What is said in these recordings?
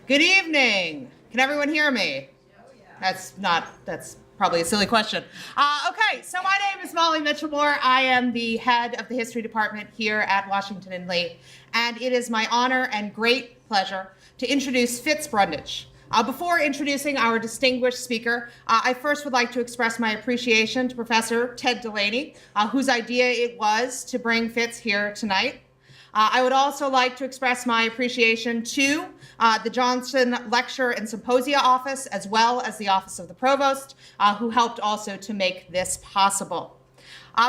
Good evening. Can everyone hear me? That's probably a silly question. Okay, so my name is Molly Mitchell-Moore. I am the head of the history department here at Washington and Lee, and it is my honor and great pleasure to introduce Fitzhugh Brundage. Before introducing our distinguished speaker, I first would like to express my appreciation to Professor Ted Delaney, whose idea it was to bring Fitz here tonight. I would also like to express my appreciation to the Johnson Lecture and Symposia Office, as well as the Office of the Provost, who helped also to make this possible.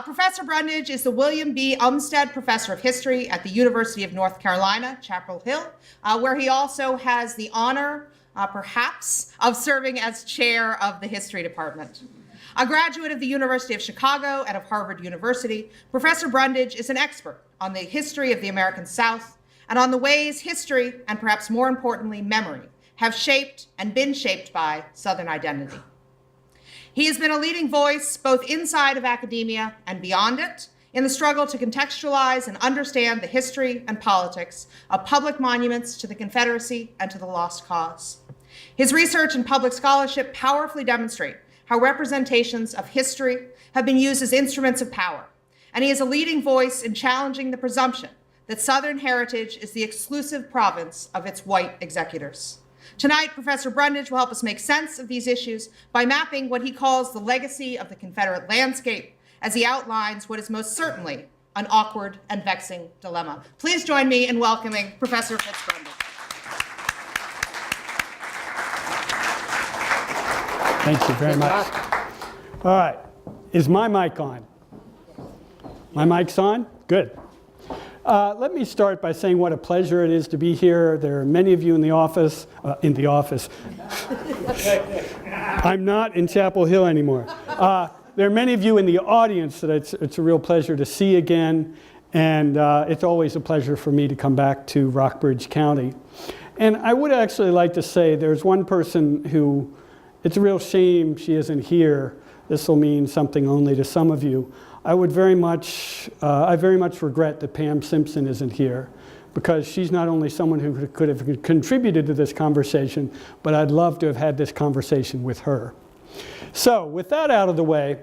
Professor Brundage is the William B. Umstead Professor of History at the University of North Carolina, Chapel Hill, where he also has the honor, perhaps, of serving as chair of the history department. A graduate of the University of Chicago and of Harvard University, Professor Brundage is an expert on the history of the American South and on the ways history, and perhaps more importantly, memory, have shaped and been shaped by Southern identity. He has been a leading voice both inside of academia and beyond it in the struggle to contextualize and understand the history and politics of public monuments to the Confederacy and to the Lost Cause. His research and public scholarship powerfully demonstrate how representations of history have been used as instruments of power, and he is a leading voice in challenging the presumption that Southern heritage is the exclusive province of its white executors. Tonight, Professor Brundage will help us make sense of these issues by mapping what he calls the legacy of the Confederate landscape as he outlines what is most certainly an awkward and vexing dilemma. Please join me in welcoming Professor Fitzhugh Brundage. Thank you very much. All right, is my mic on? My mic's on? Good. Let me start by saying what a pleasure it is to be here. There are many of you in the office. I'm not in Chapel Hill anymore. There are many of you in the audience that it's a real pleasure to see again, and it's always a pleasure for me to come back to Rockbridge County. And I would actually like to say there's one person who, it's a real shame she isn't here. This will mean something only to some of you. I very much regret that Pam Simpson isn't here, because she's not only someone who could have contributed to this conversation, but I'd love to have had this conversation with her. So with that out of the way,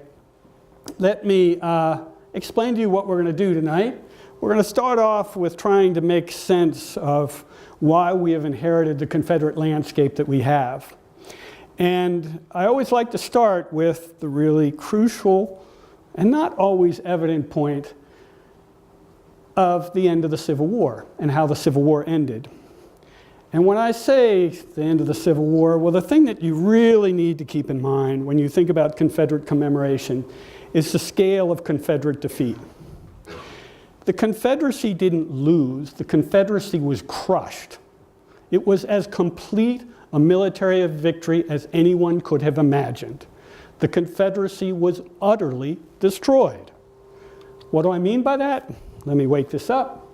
let me explain to you what we're going to do tonight. We're going to start off with trying to make sense of why we have inherited the Confederate landscape that we have. And I always like to start with the really crucial and not always evident point of the end of the Civil War and how the Civil War ended. And when I say the end of the Civil War, well, the thing that you really need to keep in mind when you think about Confederate commemoration is the scale of Confederate defeat. The Confederacy didn't lose, the Confederacy was crushed. It was as complete a military victory as anyone could have imagined. The Confederacy was utterly destroyed. What do I mean by that? Let me wake this up.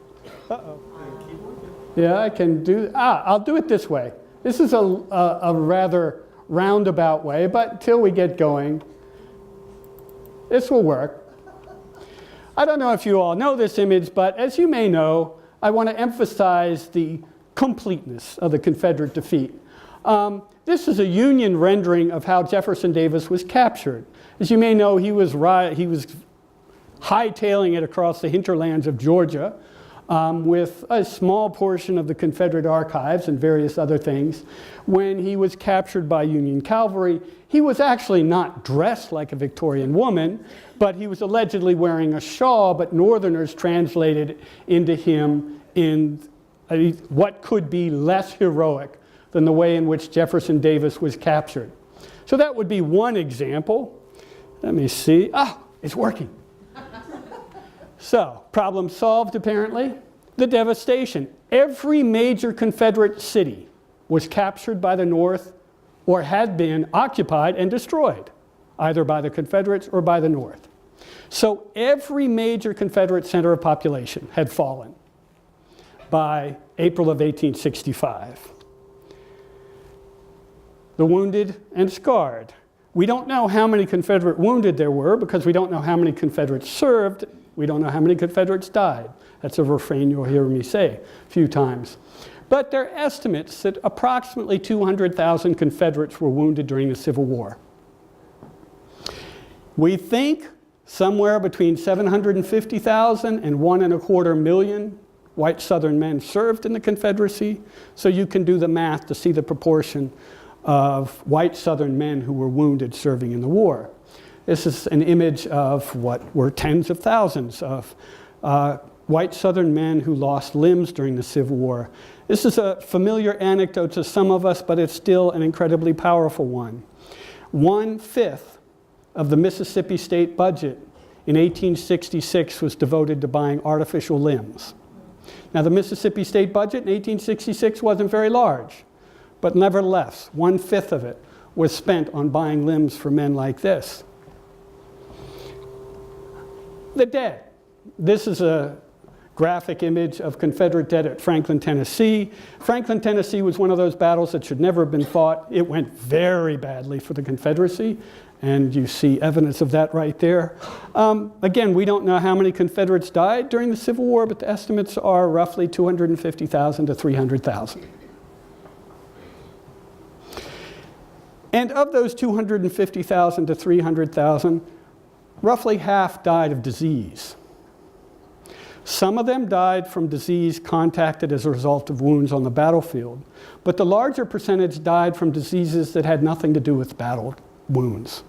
Uh-oh. Yeah, I can do, I'll do it this way. This is a rather roundabout way, but until we get going, this will work. I don't know if you all know this image, but as you may know, I want to emphasize the completeness of the Confederate defeat. This is a Union rendering of how Jefferson Davis was captured. As you may know, he was hightailing it across the hinterlands of Georgia with a small portion of the Confederate archives and various other things. When he was captured by Union cavalry, he was actually not dressed like a Victorian woman, but he was allegedly wearing a shawl, but Northerners translated into him in what could be less heroic than the way in which Jefferson Davis was captured. So that would be one example. Let me see. It's working. So, problem solved apparently. The devastation. Every major Confederate city was captured by the North or had been occupied and destroyed, either by the Confederates or by the North. So every major Confederate center of population had fallen by April of 1865. The wounded and scarred. We don't know how many Confederate wounded there were because we don't know how many Confederates served. We don't know how many Confederates died. That's a refrain you'll hear me say a few times. But there are estimates that approximately 200,000 Confederates were wounded during the Civil War. We think somewhere between 750,000 and 1.25 million white Southern men served in the Confederacy, so you can do the math to see the proportion of white Southern men who were wounded serving in the war. This is an image of what were tens of thousands of white Southern men who lost limbs during the Civil War. This is a familiar anecdote to some of us, but it's still an incredibly powerful one. 1/5 of the Mississippi state budget in 1866 was devoted to buying artificial limbs. Now, the Mississippi state budget in 1866 wasn't very large, but nevertheless, 1/5 of it was spent on buying limbs for men like this. The dead. This is a graphic image of Confederate dead at Franklin, Tennessee. Franklin, Tennessee was one of those battles that should never have been fought. It went very badly for the Confederacy, and you see evidence of that right there. Again, we don't know how many Confederates died during the Civil War, but the estimates are roughly 250,000 to 300,000. And of those 250,000 to 300,000, roughly half died of disease. Some of them died from disease contacted as a result of wounds on the battlefield, but the larger percentage died from diseases that had nothing to do with battle wounds.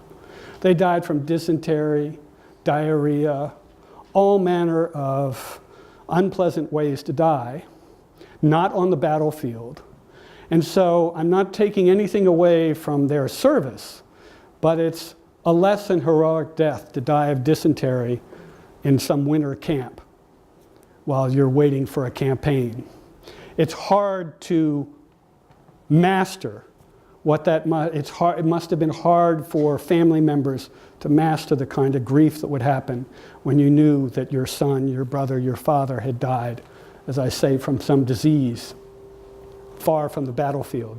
They died from dysentery, diarrhea, all manner of unpleasant ways to die, not on the battlefield. And so I'm not taking anything away from their service, but it's a less than heroic death to die of dysentery in some winter camp while you're waiting for a campaign. It's hard to master what that it must have been hard for family members to master the kind of grief that would happen when you knew that your son, your brother, your father had died, as I say, from some disease far from the battlefield.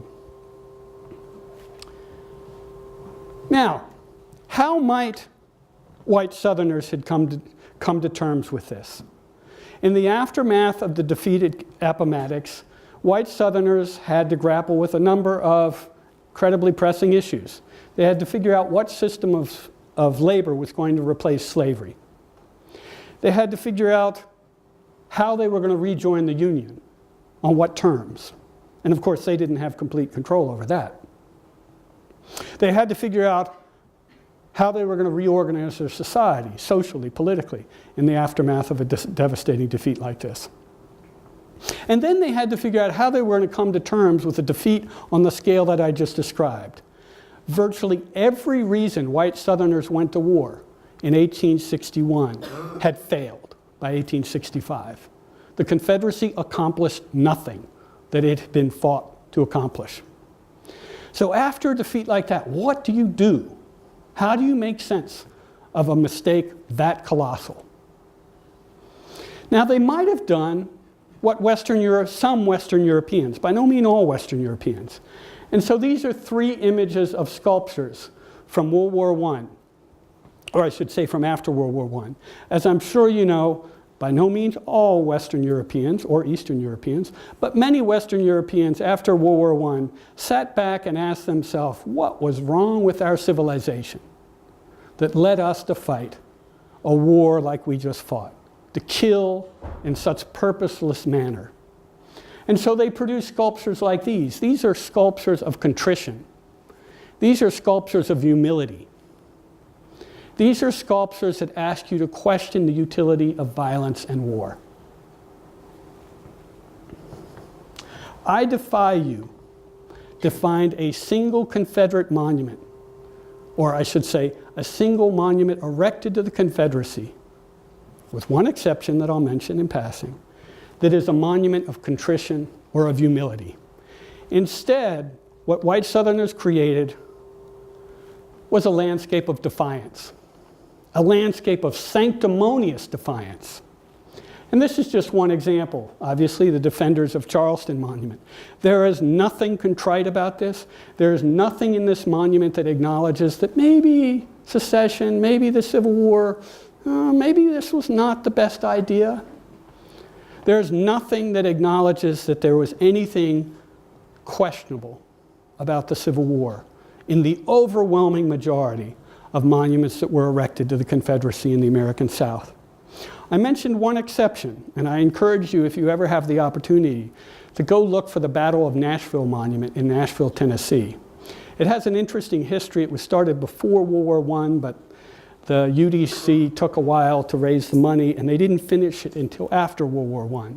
Now, how might white Southerners had come to terms with this? In the aftermath of the defeated Appomattox, white Southerners had to grapple with a number of incredibly pressing issues. They had to figure out what system of labor was going to replace slavery. They had to figure out how they were going to rejoin the Union, on what terms. And of course, they didn't have complete control over that. They had to figure out how they were going to reorganize their society, socially, politically, in the aftermath of a devastating defeat like this. And then they had to figure out how they were going to come to terms with a defeat on the scale that I just described. Virtually every reason white Southerners went to war in 1861 had failed by 1865. The Confederacy accomplished nothing that it had been fought to accomplish. So after a defeat like that, what do you do? How do you make sense of a mistake that colossal? Now, they might have done what some Western Europeans, by no means all Western Europeans. And so these are three images of sculptures from World War I, or I should say from after World War I. As I'm sure you know, by no means all Western Europeans or Eastern Europeans, but many Western Europeans after World War I sat back and asked themselves, what was wrong with our civilization that led us to fight a war like we just fought, to kill in such purposeless manner? And so they produce sculptures like these. These are sculptures of contrition. These are sculptures of humility. These are sculptures that ask you to question the utility of violence and war. I defy you to find a single Confederate monument, or I should say a single monument erected to the Confederacy, with one exception that I'll mention in passing, that is a monument of contrition or of humility. Instead, what white Southerners created was a landscape of defiance, a landscape of sanctimonious defiance. And this is just one example. Obviously, the Defenders of Charleston Monument. There is nothing contrite about this. There is nothing in this monument that acknowledges that maybe secession, maybe the Civil War, maybe this was not the best idea. There's nothing that acknowledges that there was anything questionable about the Civil War in the overwhelming majority of monuments that were erected to the Confederacy in the American South. I mentioned one exception, and I encourage you, if you ever have the opportunity, to go look for the Battle of Nashville Monument in Nashville, Tennessee. It has an interesting history. It was started before World War I, but the UDC took a while to raise the money, and they didn't finish it until after World War I.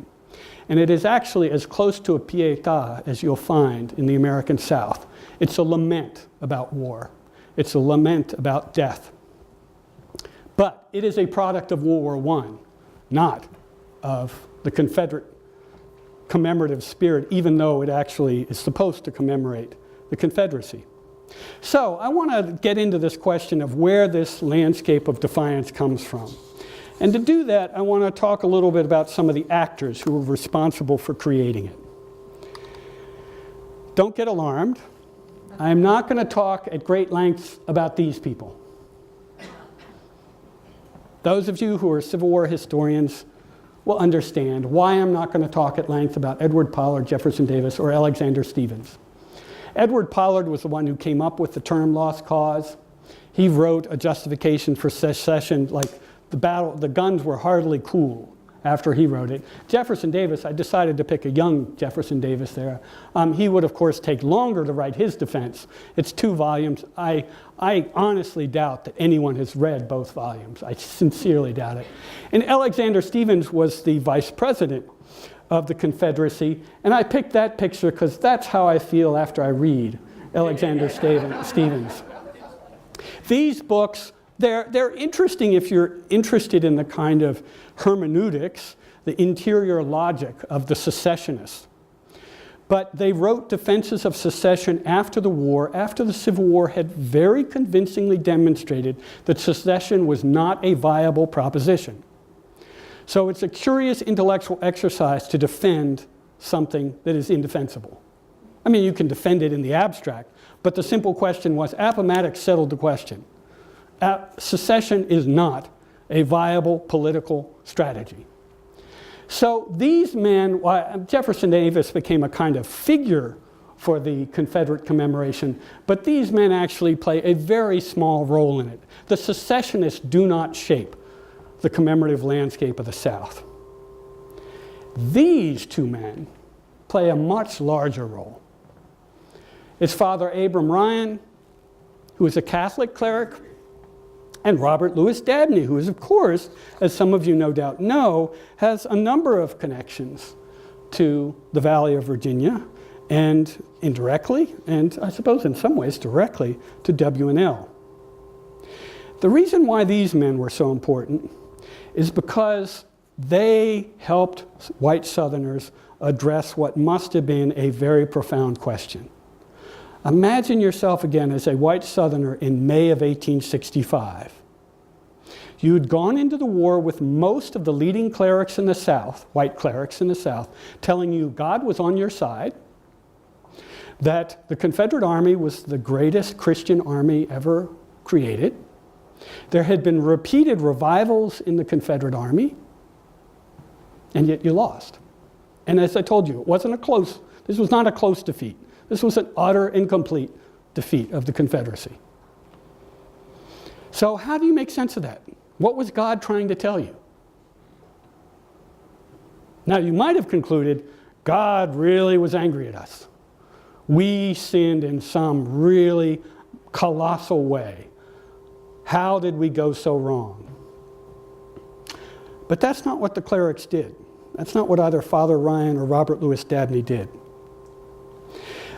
And it is actually as close to a pietà as you'll find in the American South. It's a lament about war. It's a lament about death. But it is a product of World War I, not of the Confederate commemorative spirit, even though it actually is supposed to commemorate the Confederacy. So I want to get into this question of where this landscape of defiance comes from. And to do that, I want to talk a little bit about some of the actors who were responsible for creating it. Don't get alarmed. I'm not going to talk at great lengths about these people. Those of you who are Civil War historians will understand why I'm not going to talk at length about Edward Pollard, Jefferson Davis, or Alexander Stephens. Edward Pollard was the one who came up with the term lost cause. He wrote a justification for secession, like the guns were hardly cool after he wrote it. Jefferson Davis, I decided to pick a young Jefferson Davis there. He would, of course, take longer to write his defense. It's 2 volumes. I honestly doubt that anyone has read both volumes. I sincerely doubt it. And Alexander Stephens was the vice president of the Confederacy, and I picked that picture because that's how I feel after I read Alexander Stephens. These books, they're interesting if you're interested in the kind of hermeneutics, the interior logic of the secessionists. But they wrote defenses of secession after the war, after the Civil War had very convincingly demonstrated that secession was not a viable proposition. So it's a curious intellectual exercise to defend something that is indefensible. I mean, you can defend it in the abstract, but the simple question was, Appomattox settled the question. Secession is not a viable political strategy. So these men, Jefferson Davis became a kind of figure for the Confederate commemoration, but these men actually play a very small role in it. The secessionists do not shape the commemorative landscape of the South. These 2 men play a much larger role. It's Father Abram Ryan, who is a Catholic cleric, and Robert Louis Dabney, who is, of course, as some of you no doubt know, has a number of connections to the Valley of Virginia, and indirectly, and I suppose in some ways directly, to W&L. The reason why these men were so important is because they helped white Southerners address what must have been a very profound question. Imagine yourself again as a white Southerner in May of 1865. You'd gone into the war with most of the leading clerics in the South, white clerics in the South, telling you God was on your side, that the Confederate Army was the greatest Christian army ever created. There had been repeated revivals in the Confederate Army, and yet you lost. And as I told you, this was not a close defeat. This was an utter and complete defeat of the Confederacy. So how do you make sense of that? What was God trying to tell you? Now, you might have concluded God really was angry at us. We sinned in some really colossal way. How did we go so wrong? But that's not what the clerics did. That's not what either Father Ryan or Robert Louis Dabney did.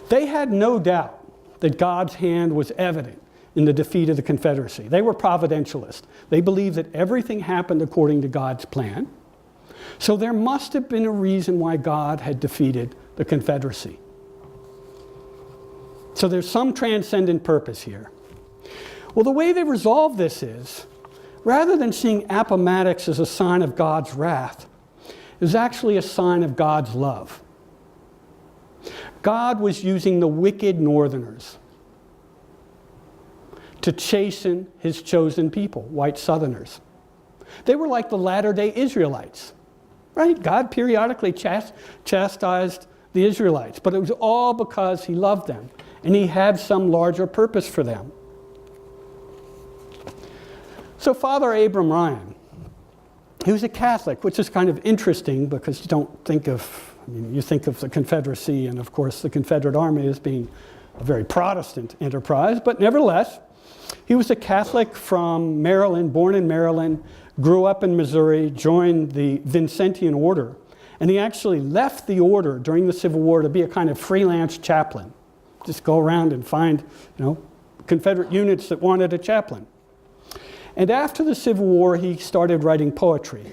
They had no doubt that God's hand was evident in the defeat of the Confederacy. They were providentialists. They believed that everything happened according to God's plan. So there must have been a reason why God had defeated the Confederacy. So there's some transcendent purpose here. Well, the way they resolve this is, rather than seeing Appomattox as a sign of God's wrath, it was actually a sign of God's love. God was using the wicked Northerners to chasten his chosen people, white Southerners. They were like the latter-day Israelites. right? God periodically chastised the Israelites, but it was all because he loved them, and he had some larger purpose for them. So Father Abram Ryan, he was a Catholic, which is kind of interesting because you don't think of, you think of the Confederacy and of course the Confederate Army as being a very Protestant enterprise, but nevertheless, he was a Catholic from Maryland, born in Maryland, grew up in Missouri, joined the Vincentian Order, and he actually left the order during the Civil War to be a kind of freelance chaplain. Just go around and find, Confederate units that wanted a chaplain. And after the Civil War, he started writing poetry.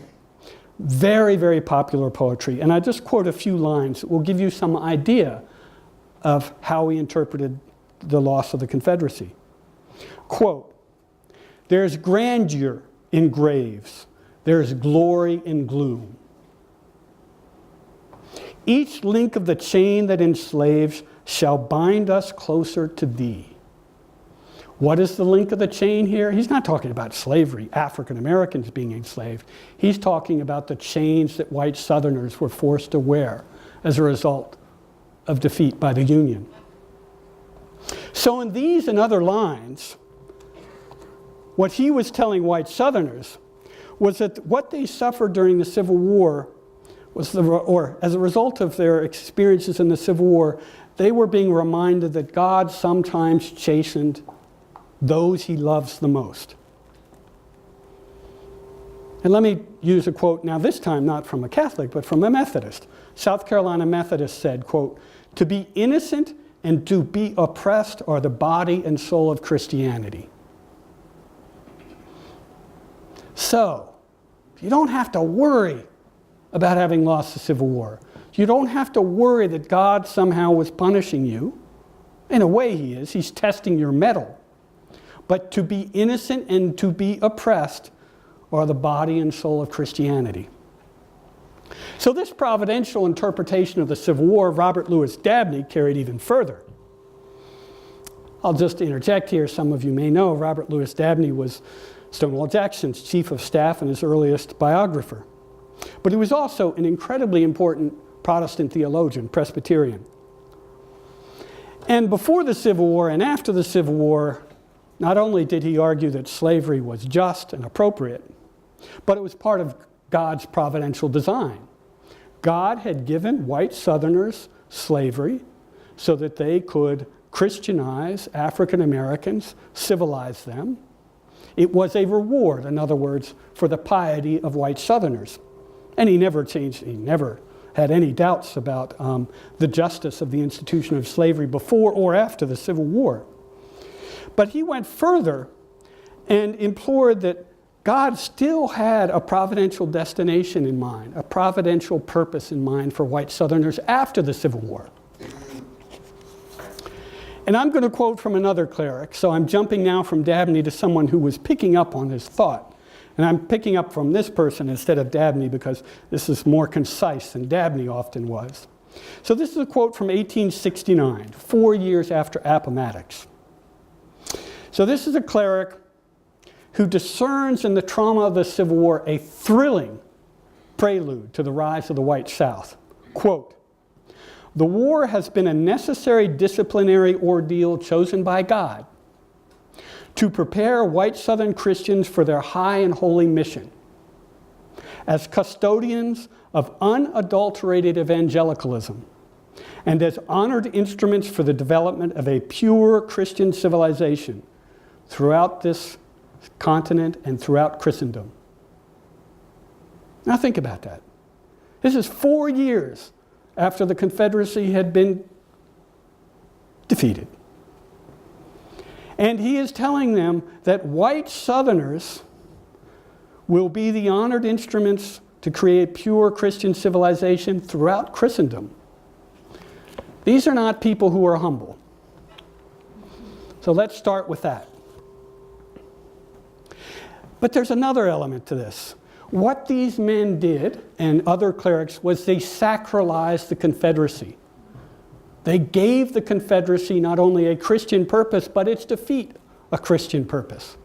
Very, very popular poetry. And I just quote a few lines that will give you some idea of how he interpreted the loss of the Confederacy. Quote, "There's grandeur in graves. There's glory in gloom. Each link of the chain that enslaves shall bind us closer to thee." What is the link of the chain here? He's not talking about slavery, African Americans being enslaved. He's talking about the chains that white Southerners were forced to wear as a result of defeat by the Union. So in these and other lines, what he was telling white Southerners was that what they suffered during the Civil War was or as a result of their experiences in the Civil War, they were being reminded that God sometimes chastened those he loves the most. And let me use a quote now, this time not from a Catholic, but from a Methodist. South Carolina Methodist said, quote, "To be innocent and to be oppressed are the body and soul of Christianity." So, you don't have to worry about having lost the Civil War. You don't have to worry that God somehow was punishing you. In a way he is. He's testing your mettle. But to be innocent and to be oppressed are the body and soul of Christianity. So this providential interpretation of the Civil War, Robert Louis Dabney carried even further. I'll just interject here. Some of you may know Robert Louis Dabney was Stonewall Jackson's chief of staff and his earliest biographer. But he was also an incredibly important Protestant theologian, Presbyterian. And before the Civil War and after the Civil War, not only did he argue that slavery was just and appropriate, but it was part of God's providential design. God had given white Southerners slavery so that they could Christianize African Americans, civilize them. It was a reward, in other words, for the piety of white Southerners. And he never had any doubts about the justice of the institution of slavery before or after the Civil War. But he went further and implored that God still had a providential destination in mind, a providential purpose in mind for white Southerners after the Civil War. And I'm going to quote from another cleric, so I'm jumping now from Dabney to someone who was picking up on his thought. And I'm picking up from this person instead of Dabney because this is more concise than Dabney often was. So this is a quote from 1869, 4 years after Appomattox. So this is a cleric who discerns in the trauma of the Civil War a thrilling prelude to the rise of the white South. Quote, "The war has been a necessary disciplinary ordeal chosen by God to prepare white Southern Christians for their high and holy mission as custodians of unadulterated evangelicalism and as honored instruments for the development of a pure Christian civilization throughout this continent and throughout Christendom." Now think about that. This is 4 years after the Confederacy had been defeated. And he is telling them that white Southerners will be the honored instruments to create pure Christian civilization throughout Christendom. These are not people who are humble. So let's start with that. But there's another element to this. What these men did, and other clerics, was they sacralized the Confederacy. They gave the Confederacy not only a Christian purpose, but its defeat a Christian purpose.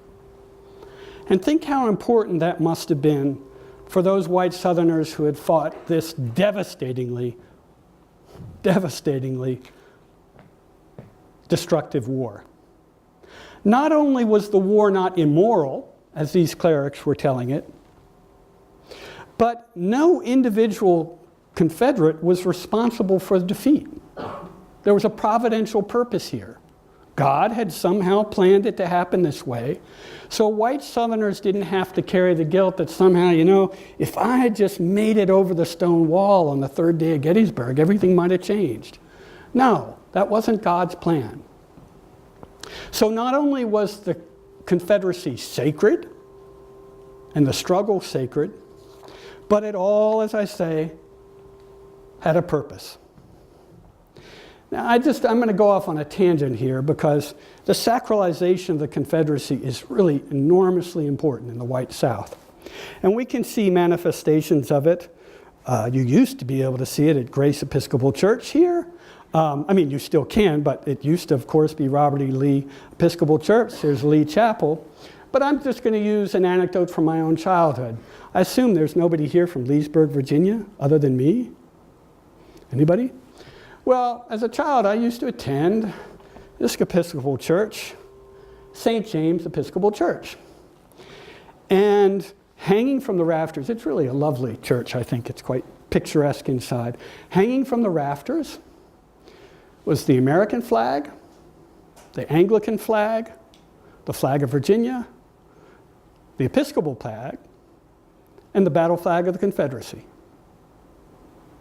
And think how important that must have been for those white Southerners who had fought this devastatingly destructive war. Not only was the war not immoral, as these clerics were telling it, but no individual Confederate was responsible for the defeat. There was a providential purpose here. God had somehow planned it to happen this way. So white Southerners didn't have to carry the guilt that somehow, if I had just made it over the stone wall on the third day of Gettysburg, everything might have changed. No, that wasn't God's plan. So not only was the Confederacy sacred and the struggle sacred, but it all, as I say, had a purpose. Now, I'm going to go off on a tangent here because the sacralization of the Confederacy is really enormously important in the white South. And we can see manifestations of it. You used to be able to see it at Grace Episcopal Church here. You still can, but it used to, of course, be Robert E. Lee Episcopal Church. There's Lee Chapel. But I'm just going to use an anecdote from my own childhood. I assume there's nobody here from Leesburg, Virginia, other than me. Anybody? Well, as a child, I used to attend this Episcopal Church, St. James Episcopal Church. And hanging from the rafters, it's really a lovely church, I think. It's quite picturesque inside. Hanging from the rafters was the American flag, the Anglican flag, the flag of Virginia, the Episcopal flag, and the battle flag of the Confederacy.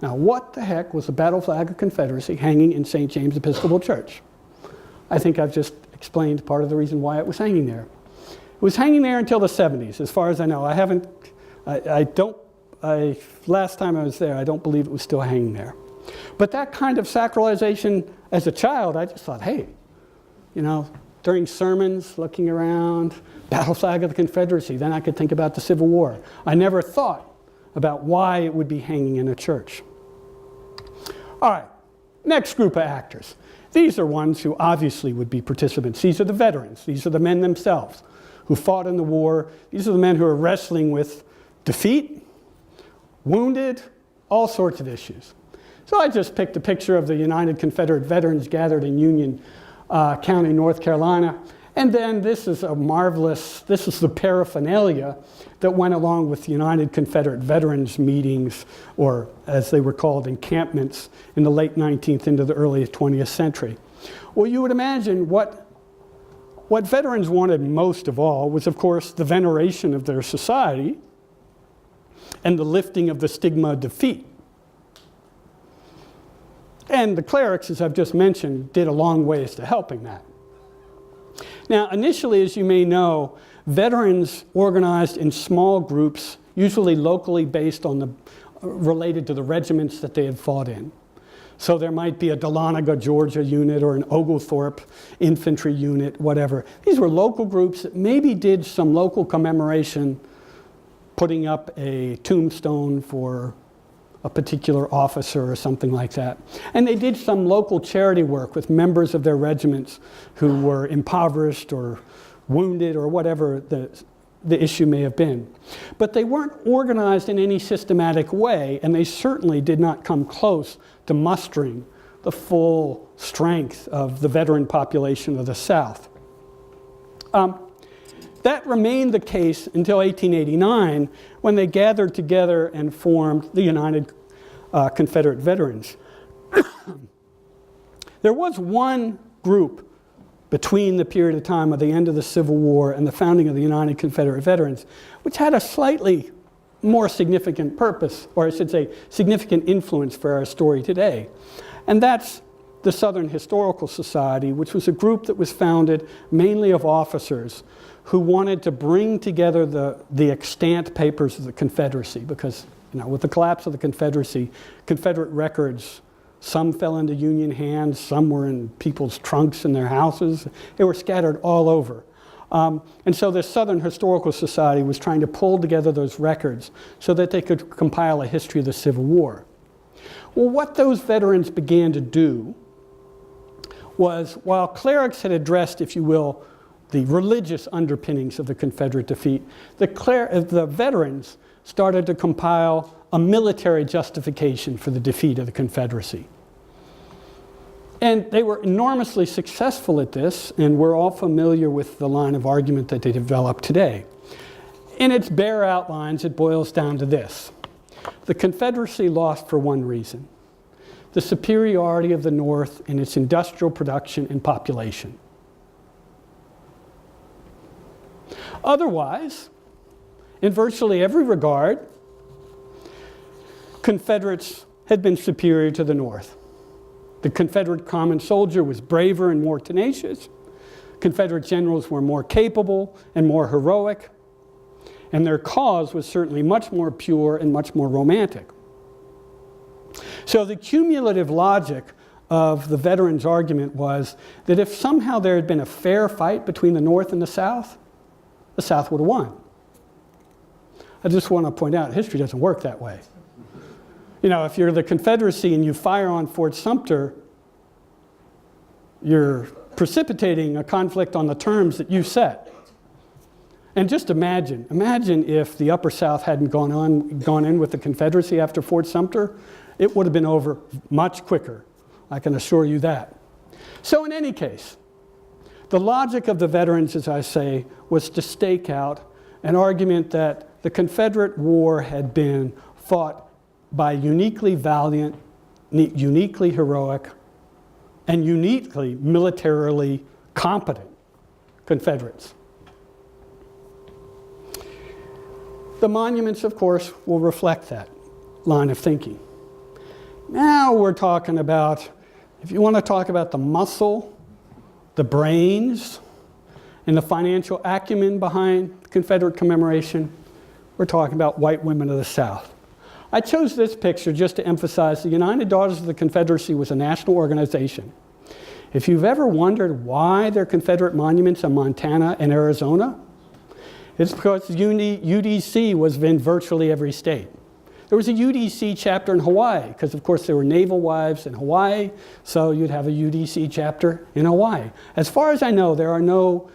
Now, what the heck was the battle flag of Confederacy hanging in St. James Episcopal Church? I think I've just explained part of the reason why it was hanging there. It was hanging there until the 70s, as far as I know. Last time I was there, I don't believe it was still hanging there. But that kind of sacralization, as a child, I just thought, hey, during sermons, looking around, battle flag of the Confederacy, then I could think about the Civil War. I never thought about why it would be hanging in a church. All right, next group of actors. These are ones who obviously would be participants. These are the veterans. These are the men themselves who fought in the war. These are the men who are wrestling with defeat, wounded, all sorts of issues. So I just picked a picture of the United Confederate Veterans gathered in Union County, North Carolina. And then this is the paraphernalia that went along with United Confederate Veterans meetings, or as they were called, encampments, in the late 19th into the early 20th century. Well, you would imagine what veterans wanted most of all was, of course, the veneration of their society and the lifting of the stigma of defeat. And the clerics, as I've just mentioned, did a long ways to helping that. Now, initially, as you may know, veterans organized in small groups, usually locally based on related to the regiments that they had fought in. So there might be a Dahlonega, Georgia unit or an Oglethorpe infantry unit, whatever. These were local groups that maybe did some local commemoration, putting up a tombstone for a particular officer or something like that. And they did some local charity work with members of their regiments who were impoverished or wounded or whatever the issue may have been. But they weren't organized in any systematic way, and they certainly did not come close to mustering the full strength of the veteran population of the South. That remained the case until 1889, when they gathered together and formed the United Confederate Veterans. There was one group between the period of time of the end of the Civil War and the founding of the United Confederate Veterans, which had a slightly more significant purpose, or I should say significant influence for our story today. And that's the Southern Historical Society, which was a group that was founded mainly of officers who wanted to bring together the extant papers of the Confederacy, because with the collapse of the Confederacy, Confederate records, some fell into Union hands, some were in people's trunks in their houses. They were scattered all over. And so the Southern Historical Society was trying to pull together those records so that they could compile a history of the Civil War. Well, what those veterans began to do was, while clerics had addressed, if you will, the religious underpinnings of the Confederate defeat, the veterans started to compile a military justification for the defeat of the Confederacy. And they were enormously successful at this, and we're all familiar with the line of argument that they developed today. In its bare outlines, it boils down to this. The Confederacy lost for one reason: the superiority of the North in its industrial production and population. Otherwise, in virtually every regard, Confederates had been superior to the North. The Confederate common soldier was braver and more tenacious. Confederate generals were more capable and more heroic. And their cause was certainly much more pure and much more romantic. So the cumulative logic of the veterans' argument was that if somehow there had been a fair fight between the North and the South would have won. I just want to point out, history doesn't work that way. You know, if you're the Confederacy and you fire on Fort Sumter, you're precipitating a conflict on the terms that you set. And just imagine if the Upper South hadn't gone in with the Confederacy after Fort Sumter, it would have been over much quicker. I can assure you that. So in any case, the logic of the veterans, as I say, was to stake out an argument that the Confederate war had been fought by uniquely valiant, uniquely heroic, and uniquely militarily competent Confederates. The monuments, of course, will reflect that line of thinking. Now we're talking about, if you want to talk about the muscle, the brains, and the financial acumen behind the Confederate commemoration, we're talking about white women of the South. I chose this picture just to emphasize the United Daughters of the Confederacy was a national organization. If you've ever wondered why there are Confederate monuments in Montana and Arizona, it's because UDC was in virtually every state. There was a UDC chapter in Hawaii, because of course there were naval wives in Hawaii, so you'd have a UDC chapter in Hawaii. As far as I know, there are no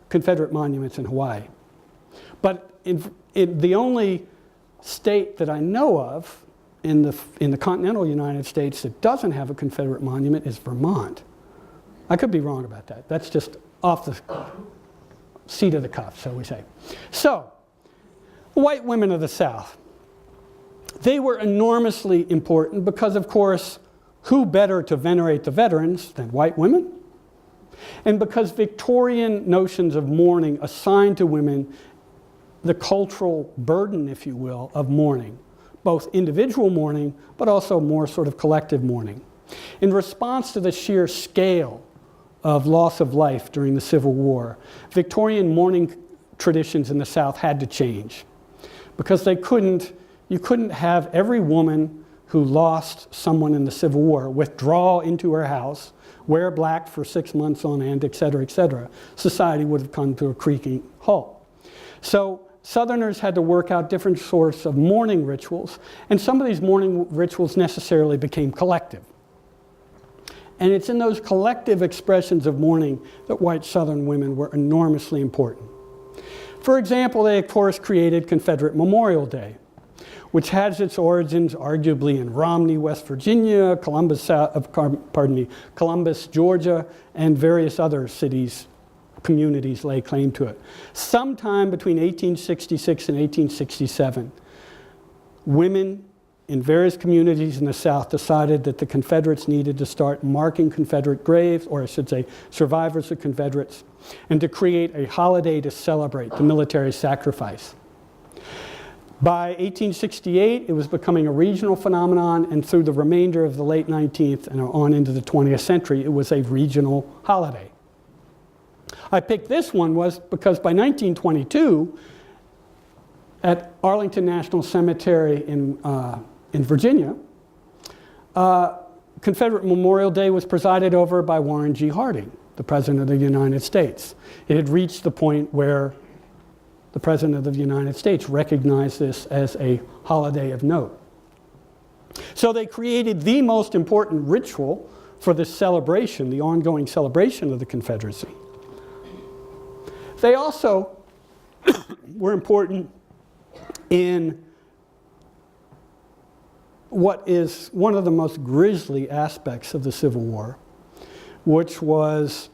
Confederate monuments in Hawaii. But in the only state that I know of in the continental United States that doesn't have a Confederate monument is Vermont. I could be wrong about that. That's just off the seat of the cuff, so we say. So, white women of the South. They were enormously important because, of course, who better to venerate the veterans than white women? And because Victorian notions of mourning assigned to women the cultural burden, if you will, of mourning, both individual mourning, but also more sort of collective mourning. In response to the sheer scale of loss of life during the Civil War, Victorian mourning traditions in the South had to change because you couldn't have every woman who lost someone in the Civil War withdraw into her house, wear black for 6 months on end, et cetera, et cetera. Society would have come to a creaking halt. So Southerners had to work out different sorts of mourning rituals, and some of these mourning rituals necessarily became collective. And it's in those collective expressions of mourning that white Southern women were enormously important. For example, they of course created Confederate Memorial Day, which has its origins arguably in Romney, West Virginia, Columbus, Georgia, and various other cities, communities lay claim to it. Sometime between 1866 and 1867, women in various communities in the South decided that the Confederates needed to start marking Confederate graves, or I should say survivors of Confederates, and to create a holiday to celebrate the military sacrifice. By 1868, it was becoming a regional phenomenon, and through the remainder of the late 19th and on into the 20th century, it was a regional holiday. I picked this one because by 1922, at Arlington National Cemetery in Virginia, Confederate Memorial Day was presided over by Warren G. Harding, the President of the United States. It had reached the point where the President of the United States recognized this as a holiday of note. So they created the most important ritual for this celebration, the ongoing celebration of the Confederacy. They also were important in what is one of the most grisly aspects of the Civil War, which was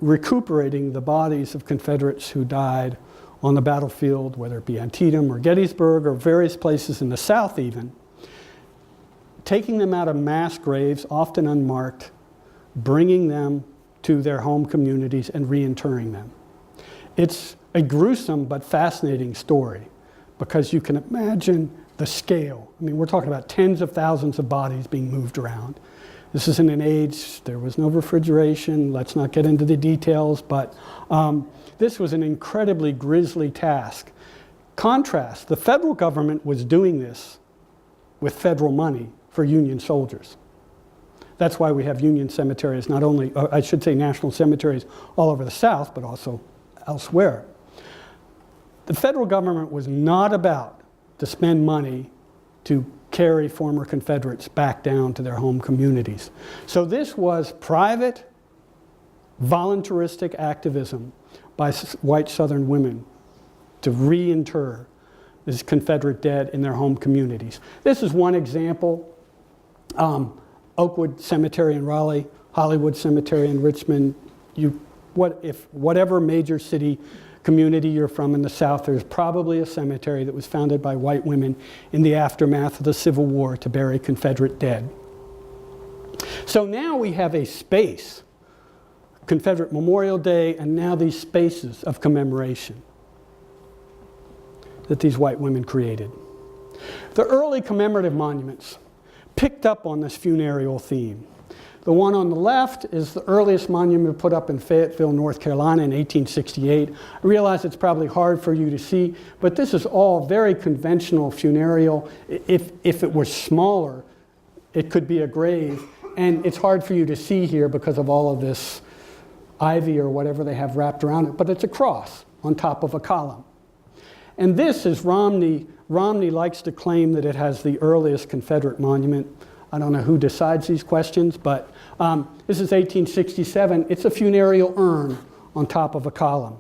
recuperating the bodies of Confederates who died on the battlefield, whether it be Antietam or Gettysburg or various places in the South even, taking them out of mass graves, often unmarked, bringing them to their home communities and reinterring them. It's a gruesome but fascinating story because you can imagine the scale. I mean, we're talking about tens of thousands of bodies being moved around. This is in an age, there was no refrigeration, let's not get into the details, but this was an incredibly grisly task. Contrast, the federal government was doing this with federal money for Union soldiers. That's why we have Union cemeteries, not only, I should say national cemeteries all over the South, but also elsewhere. The federal government was not about to spend money to carry former Confederates back down to their home communities. So this was private, voluntaristic activism by white Southern women to reinter this Confederate dead in their home communities. This is one example. Oakwood Cemetery in Raleigh, Hollywood Cemetery in Richmond. Whatever major city community you're from in the South, there's probably a cemetery that was founded by white women in the aftermath of the Civil War to bury Confederate dead. So now we have a space, Confederate Memorial Day, and now these spaces of commemoration that these white women created. The early commemorative monuments picked up on this funereal theme. The one on the left is the earliest monument put up in Fayetteville, North Carolina in 1868. I realize it's probably hard for you to see, but this is all very conventional funereal. If it were smaller, it could be a grave, and it's hard for you to see here because of all of this ivy or whatever they have wrapped around it, but it's a cross on top of a column. And this is Romney. Romney likes to claim that it has the earliest Confederate monument. I don't know who decides these questions, but this is 1867. It's a funereal urn on top of a column.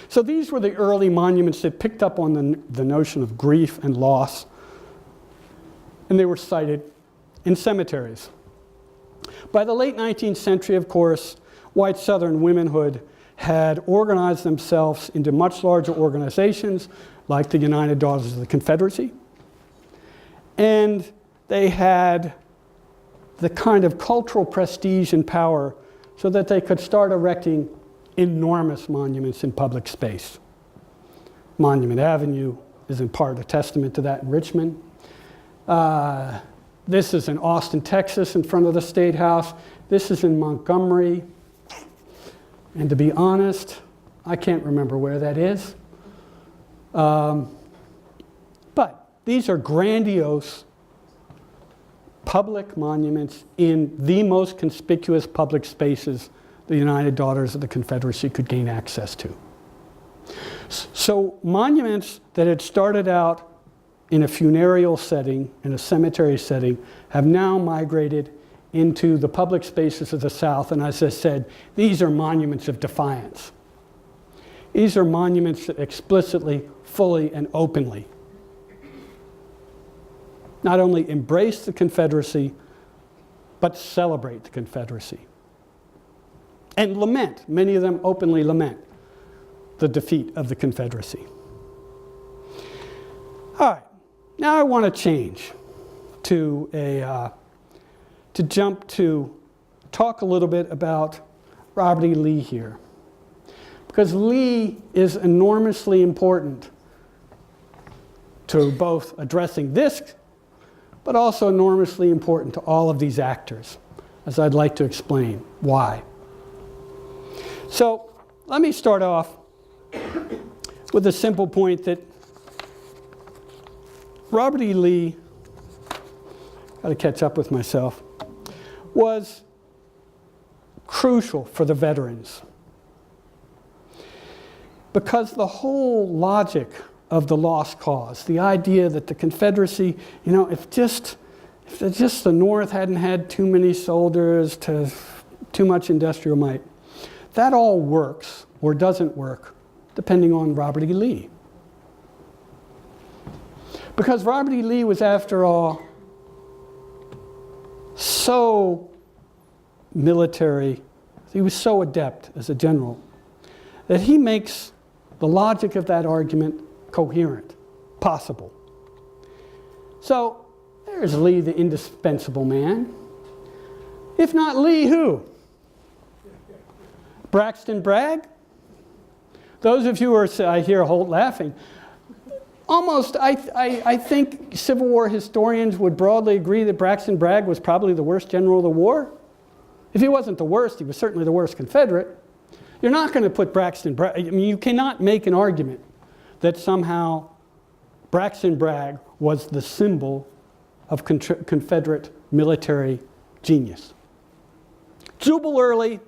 So these were the early monuments that picked up on the notion of grief and loss, and they were sited in cemeteries. By the late 19th century, of course, white Southern womanhood had organized themselves into much larger organizations, like the United Daughters of the Confederacy, and they had the kind of cultural prestige and power so that they could start erecting enormous monuments in public space. Monument Avenue is in part a testament to that in Richmond. This is in Austin, Texas, in front of the State House. This is in Montgomery. And to be honest, I can't remember where that is. But these are grandiose public monuments in the most conspicuous public spaces the United Daughters of the Confederacy could gain access to. So monuments that had started out in a funereal setting, in a cemetery setting, have now migrated into the public spaces of the South. And as I said, these are monuments of defiance. These are monuments that explicitly, fully, and openly not only embrace the Confederacy, but celebrate the Confederacy. And lament, many of them openly lament, the defeat of the Confederacy. All right, now I want to change to jump to talk a little bit about Robert E. Lee here. Because Lee is enormously important to both addressing this, but also enormously important to all of these actors, as I'd like to explain why. So let me start off with a simple point that Robert E. Lee, got to catch up with myself, was crucial for the veterans. Because the whole logic of the lost cause, the idea that the Confederacy, if just the North hadn't had too many soldiers, too much industrial might, that all works or doesn't work depending on Robert E. Lee. Because Robert E. Lee was, after all, so military, he was so adept as a general, that he makes the logic of that argument coherent, possible. So there's Lee, the indispensable man. If not Lee, who? Braxton Bragg? Those of you who are, I hear Holt laughing, almost, I think Civil War historians would broadly agree that Braxton Bragg was probably the worst general of the war. If he wasn't the worst, he was certainly the worst Confederate. You're not going to put Braxton Bragg, I mean, you cannot make an argument that somehow Braxton Bragg was the symbol of Confederate military genius. Jubal Early,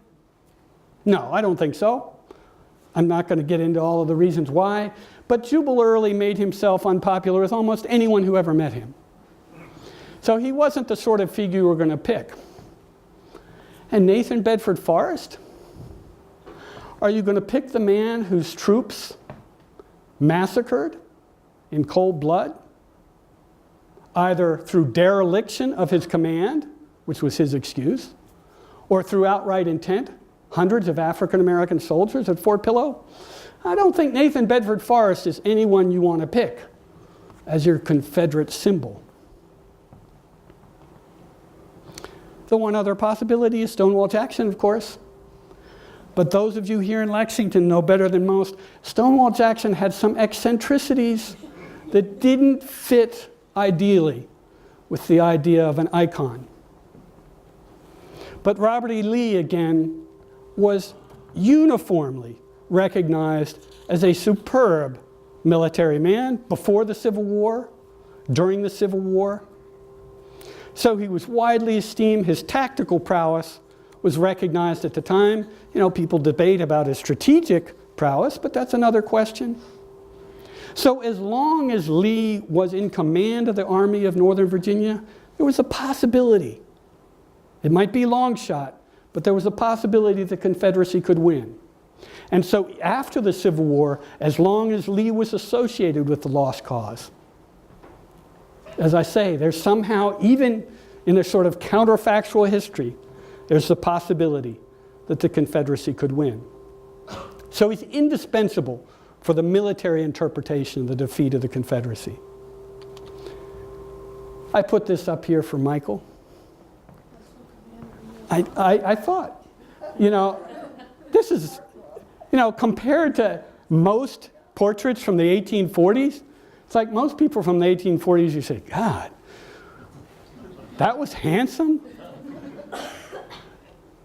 no, I don't think so. I'm not going to get into all of the reasons why, but Jubal Early made himself unpopular with almost anyone who ever met him. So he wasn't the sort of figure you were going to pick. And Nathan Bedford Forrest? Are you going to pick the man whose troops massacred in cold blood, either through dereliction of his command, which was his excuse, or through outright intent, hundreds of African-American soldiers at Fort Pillow? I don't think Nathan Bedford Forrest is anyone you want to pick as your Confederate symbol. The one other possibility is Stonewall Jackson, of course. But those of you here in Lexington know better than most, Stonewall Jackson had some eccentricities that didn't fit ideally with the idea of an icon. But Robert E. Lee, again, was uniformly recognized as a superb military man before the Civil War, during the Civil War. So he was widely esteemed. His tactical prowess was recognized at the time. You know, people debate about his strategic prowess, but that's another question. So as long as Lee was in command of the Army of Northern Virginia, there was a possibility. It might be a long shot, but there was a possibility the Confederacy could win. And so after the Civil War, as long as Lee was associated with the lost cause, as I say, there's somehow, even in a sort of counterfactual history, there's the possibility that the Confederacy could win. So he's indispensable for the military interpretation of the defeat of the Confederacy. I put this up here for Michael. I thought, you know, this is, you know, compared to most portraits from the 1840s, it's like most people from the 1840s, you say, God, that was handsome.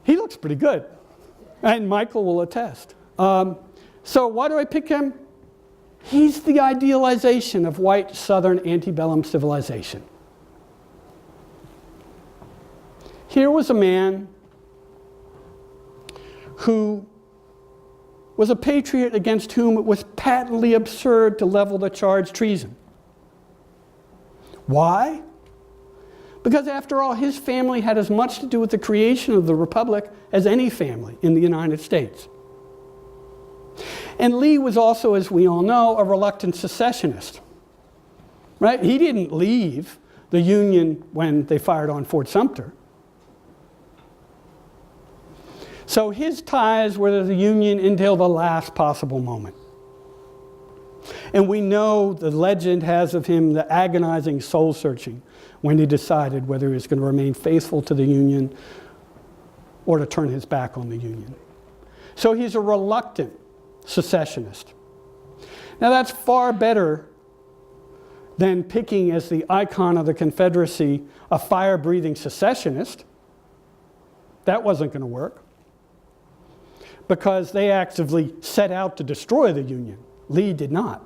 He looks pretty good. And Michael will attest. So why do I pick him? He's the idealization of white Southern antebellum civilization. Here was a man who was a patriot against whom it was patently absurd to level the charge treason. Why? Because after all, his family had as much to do with the creation of the Republic as any family in the United States. And Lee was also, as we all know, a reluctant secessionist. Right? He didn't leave the Union when they fired on Fort Sumter. So his ties were to the Union until the last possible moment. And we know the legend has of him the agonizing soul searching when he decided whether he was going to remain faithful to the Union or to turn his back on the Union. So he's a reluctant secessionist. Now that's far better than picking as the icon of the Confederacy a fire-breathing secessionist. That wasn't going to work, because they actively set out to destroy the Union. Lee did not.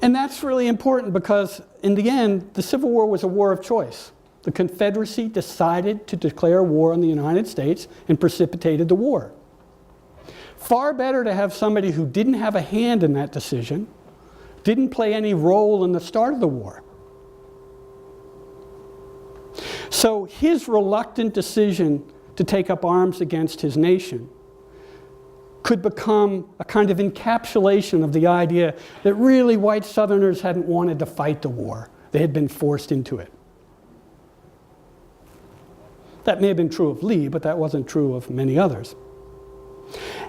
And that's really important because, in the end, the Civil War was a war of choice. The Confederacy decided to declare war on the United States and precipitated the war. Far better to have somebody who didn't have a hand in that decision, didn't play any role in the start of the war. So his reluctant decision to take up arms against his nation could become a kind of encapsulation of the idea that really white Southerners hadn't wanted to fight the war. They had been forced into it. That may have been true of Lee, but that wasn't true of many others.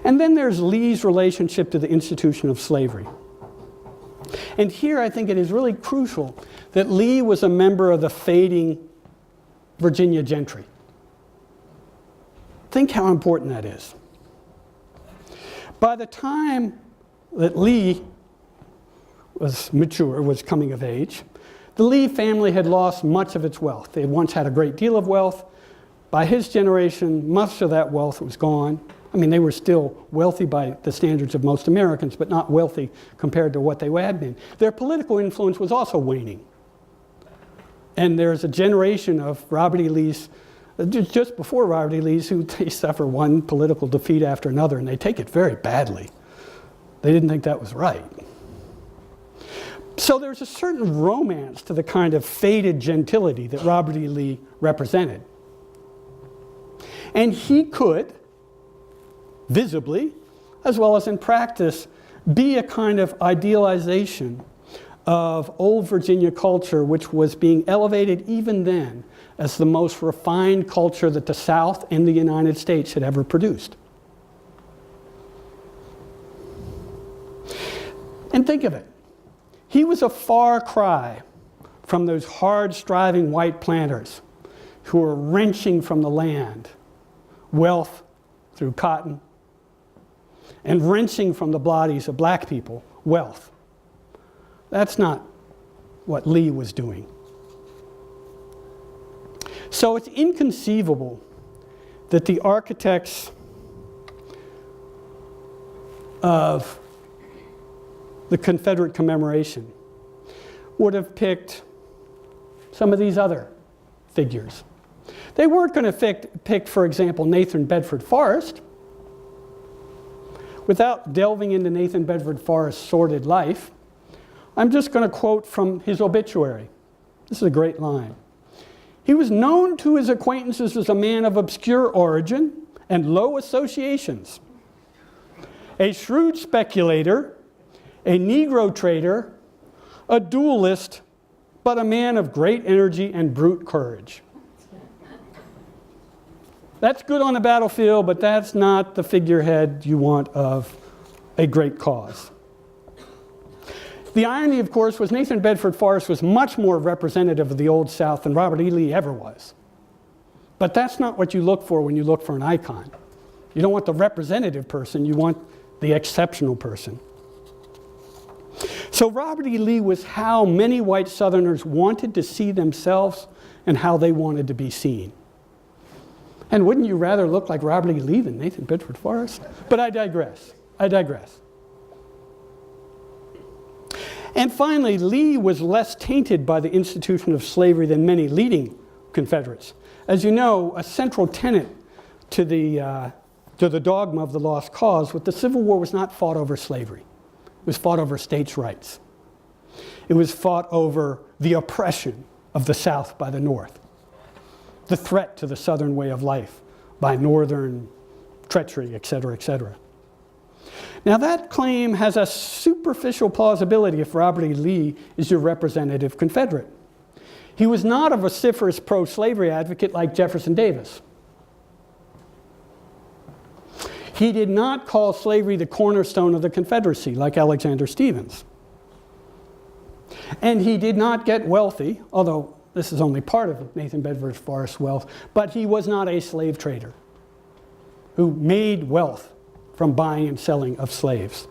And then there's Lee's relationship to the institution of slavery. And here I think it is really crucial that Lee was a member of the fading Virginia gentry. Think how important that is. By the time that Lee was mature, was coming of age, the Lee family had lost much of its wealth. They had once had a great deal of wealth. By his generation, much of that wealth was gone. I mean, they were still wealthy by the standards of most Americans, but not wealthy compared to what they had been. Their political influence was also waning. And there's a generation of Robert E. Lee's, just before Robert E. Lee's, who they suffer one political defeat after another, and they take it very badly. They didn't think that was right. So there's a certain romance to the kind of faded gentility that Robert E. Lee represented. And he could, visibly, as well as in practice, be a kind of idealization of old Virginia culture, which was being elevated even then as the most refined culture that the South and the United States had ever produced. And think of it. He was a far cry from those hard-striving white planters who were wrenching from the land wealth through cotton and wrenching from the bodies of black people wealth. That's not what Lee was doing. So it's inconceivable that the architects of the Confederate commemoration would have picked some of these other figures. They weren't going to pick, for example, Nathan Bedford Forrest. Without delving into Nathan Bedford Forrest's sordid life, I'm just going to quote from his obituary. This is a great line. He was known to his acquaintances as a man of obscure origin and low associations, a shrewd speculator, a Negro trader, a duelist, but a man of great energy and brute courage. That's good on the battlefield, but that's not the figurehead you want of a great cause. The irony, of course, was Nathan Bedford Forrest was much more representative of the Old South than Robert E. Lee ever was. But that's not what you look for when you look for an icon. You don't want the representative person, you want the exceptional person. So Robert E. Lee was how many white Southerners wanted to see themselves and how they wanted to be seen. And wouldn't you rather look like Robert E. Lee than Nathan Bedford Forrest? But I digress. And finally, Lee was less tainted by the institution of slavery than many leading Confederates. As you know, a central tenet to the dogma of the lost cause was the Civil War was not fought over slavery. It was fought over states' rights. It was fought over the oppression of the South by the North, the threat to the Southern way of life by Northern treachery, et cetera, et cetera. Now that claim has a superficial plausibility if Robert E. Lee is your representative Confederate. He was not a vociferous pro-slavery advocate like Jefferson Davis. He did not call slavery the cornerstone of the Confederacy like Alexander Stephens. And he did not get wealthy, although this is only part of Nathan Bedford Forrest's wealth, but he was not a slave trader who made wealth from buying and selling of slaves.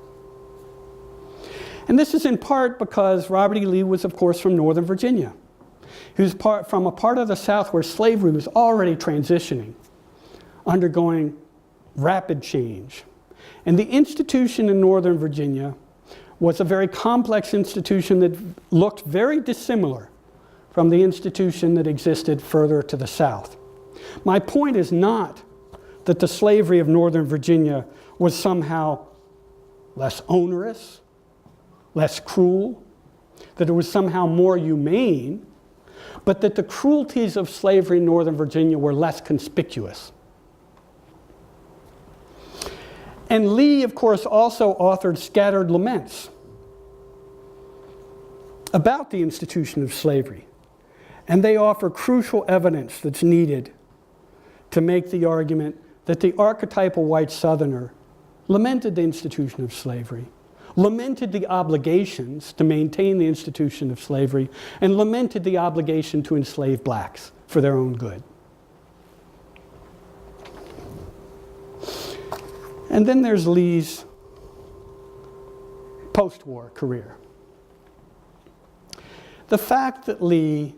And this is in part because Robert E. Lee was, of course, from Northern Virginia. He was from a part of the South where slavery was already transitioning, undergoing rapid change. And the institution in Northern Virginia was a very complex institution that looked very dissimilar from the institution that existed further to the South. My point is not that the slavery of Northern Virginia was somehow less onerous, less cruel, that it was somehow more humane, but that the cruelties of slavery in Northern Virginia were less conspicuous. And Lee, of course, also authored scattered laments about the institution of slavery. And they offer crucial evidence that's needed to make the argument that the archetypal white Southerner lamented the institution of slavery, lamented the obligations to maintain the institution of slavery, and lamented the obligation to enslave blacks for their own good. And then there's Lee's post-war career. The fact that Lee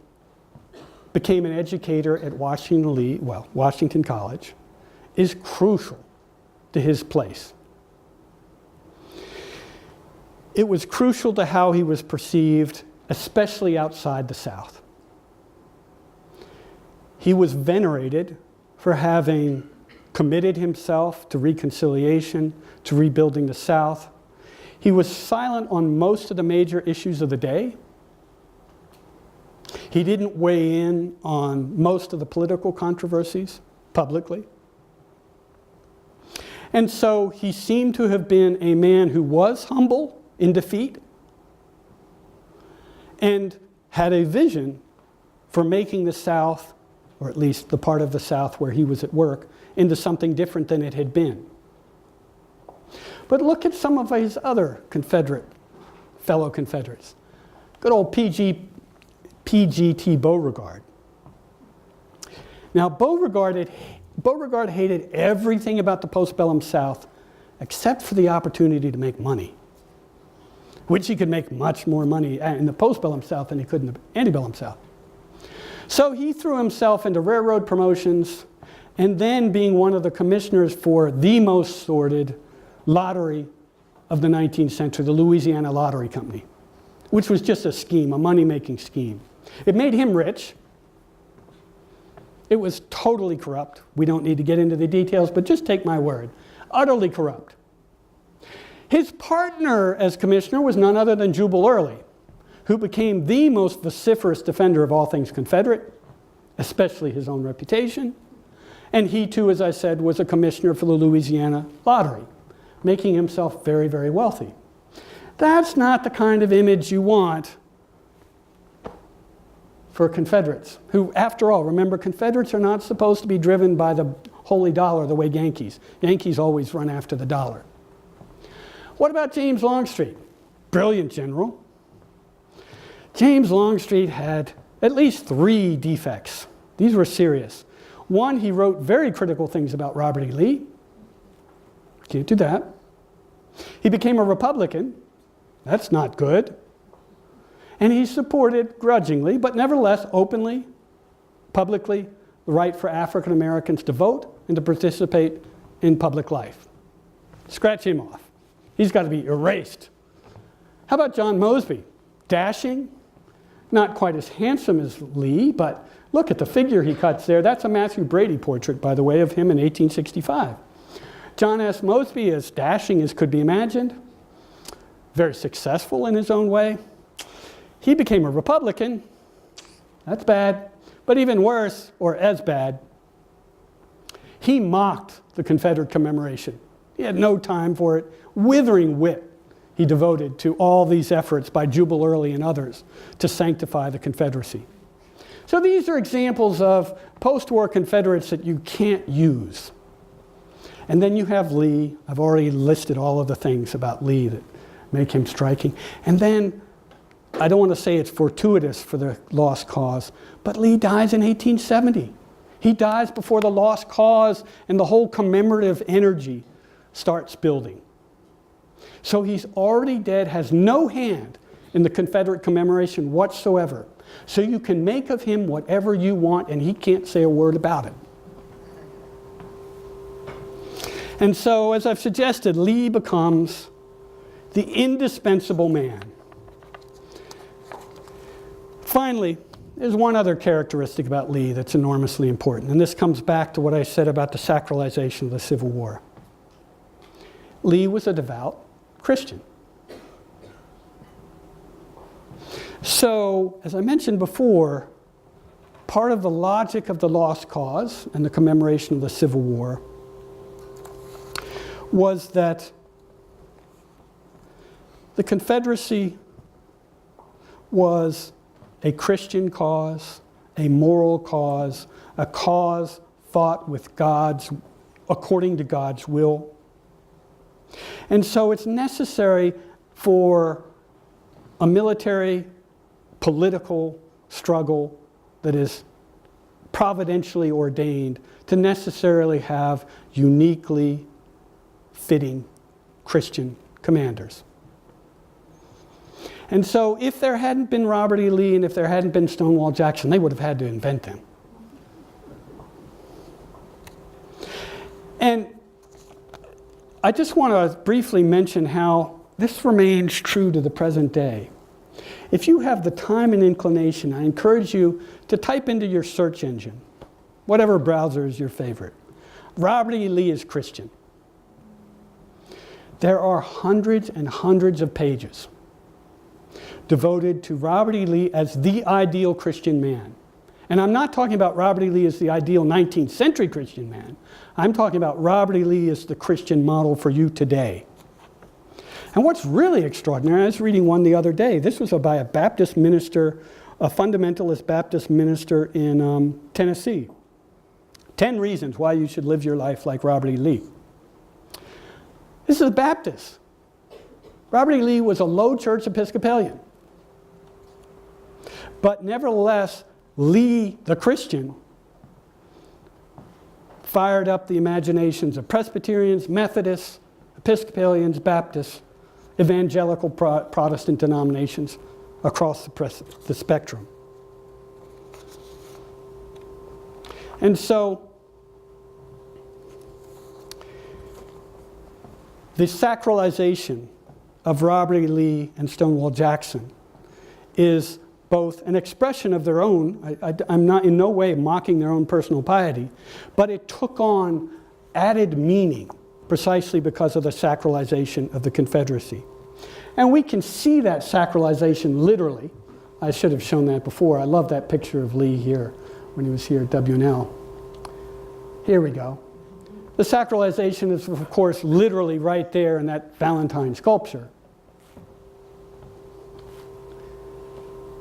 became an educator at Washington College is crucial to his place. It was crucial to how he was perceived, especially outside the South. He was venerated for having committed himself to reconciliation, to rebuilding the South. He was silent on most of the major issues of the day. He didn't weigh in on most of the political controversies publicly. And so he seemed to have been a man who was humble in defeat and had a vision for making the South, or at least the part of the South where he was at work, into something different than it had been. But look at some of his other fellow Confederates. Good old PGT Beauregard. Now, Beauregard hated everything about the postbellum South except for the opportunity to make money, which he could make much more money in the postbellum South than he could in the antebellum South. So he threw himself into railroad promotions, and then being one of the commissioners for the most sordid lottery of the 19th century, the Louisiana Lottery Company, which was just a scheme, a money-making scheme. It made him rich. It was totally corrupt. We don't need to get into the details, but just take my word. Utterly corrupt. His partner as commissioner was none other than Jubal Early, who became the most vociferous defender of all things Confederate, especially his own reputation. And he too, as I said, was a commissioner for the Louisiana Lottery, making himself very, very wealthy. That's not the kind of image you want for Confederates, who, after all, remember, Confederates are not supposed to be driven by the holy dollar the way Yankees. Yankees always run after the dollar. What about James Longstreet? Brilliant general. James Longstreet had at least 3 defects. These were serious. One, he wrote very critical things about Robert E. Lee. Can't do that. He became a Republican. That's not good. And he supported grudgingly, but nevertheless openly, publicly, the right for African Americans to vote and to participate in public life. Scratch him off. He's got to be erased. How about John Mosby? Dashing, not quite as handsome as Lee, but look at the figure he cuts there. That's a Matthew Brady portrait, by the way, of him in 1865. John S. Mosby, as dashing as could be imagined, very successful in his own way. He became a Republican. That's bad. But even worse, or as bad, he mocked the Confederate commemoration. He had no time for it. Withering wit he devoted to all these efforts by Jubal Early and others to sanctify the Confederacy. So these are examples of post-war Confederates that you can't use. And then you have Lee. I've already listed all of the things about Lee that make him striking. And then, I don't want to say it's fortuitous for the lost cause, but Lee dies in 1870. He dies before the lost cause and the whole commemorative energy starts building. So he's already dead, has no hand in the Confederate commemoration whatsoever. So you can make of him whatever you want, and he can't say a word about it. And so, as I've suggested, Lee becomes the indispensable man. Finally, there's one other characteristic about Lee that's enormously important, and this comes back to what I said about the sacralization of the Civil War. Lee was a devout Christian. So, as I mentioned before, part of the logic of the lost cause and the commemoration of the Civil War was that the Confederacy was a Christian cause, a moral cause, a cause fought with according to God's will. And so it's necessary for a military, political struggle that is providentially ordained to necessarily have uniquely fitting Christian commanders. And so if there hadn't been Robert E. Lee and if there hadn't been Stonewall Jackson, they would have had to invent them. And I just want to briefly mention how this remains true to the present day. If you have the time and inclination, I encourage you to type into your search engine, whatever browser is your favorite, Robert E. Lee is Christian. There are hundreds and hundreds of pages devoted to Robert E. Lee as the ideal Christian man. And I'm not talking about Robert E. Lee as the ideal 19th century Christian man. I'm talking about Robert E. Lee as the Christian model for you today. And what's really extraordinary, I was reading one the other day. This was by a Baptist minister, a fundamentalist Baptist minister in Tennessee. 10 reasons why you should live your life like Robert E. Lee. This is a Baptist. Robert E. Lee was a low church Episcopalian. But nevertheless, Lee, the Christian, fired up the imaginations of Presbyterians, Methodists, Episcopalians, Baptists, evangelical Protestant denominations across the spectrum. And so, the sacralization of Robert E. Lee and Stonewall Jackson is both an expression of their own, I'm not in no way mocking their own personal piety, but it took on added meaning precisely because of the sacralization of the Confederacy. And we can see that sacralization literally. I should have shown that before. I love that picture of Lee here when he was here at W&L. Here we go. The sacralization is, of course, literally right there in that Valentine sculpture.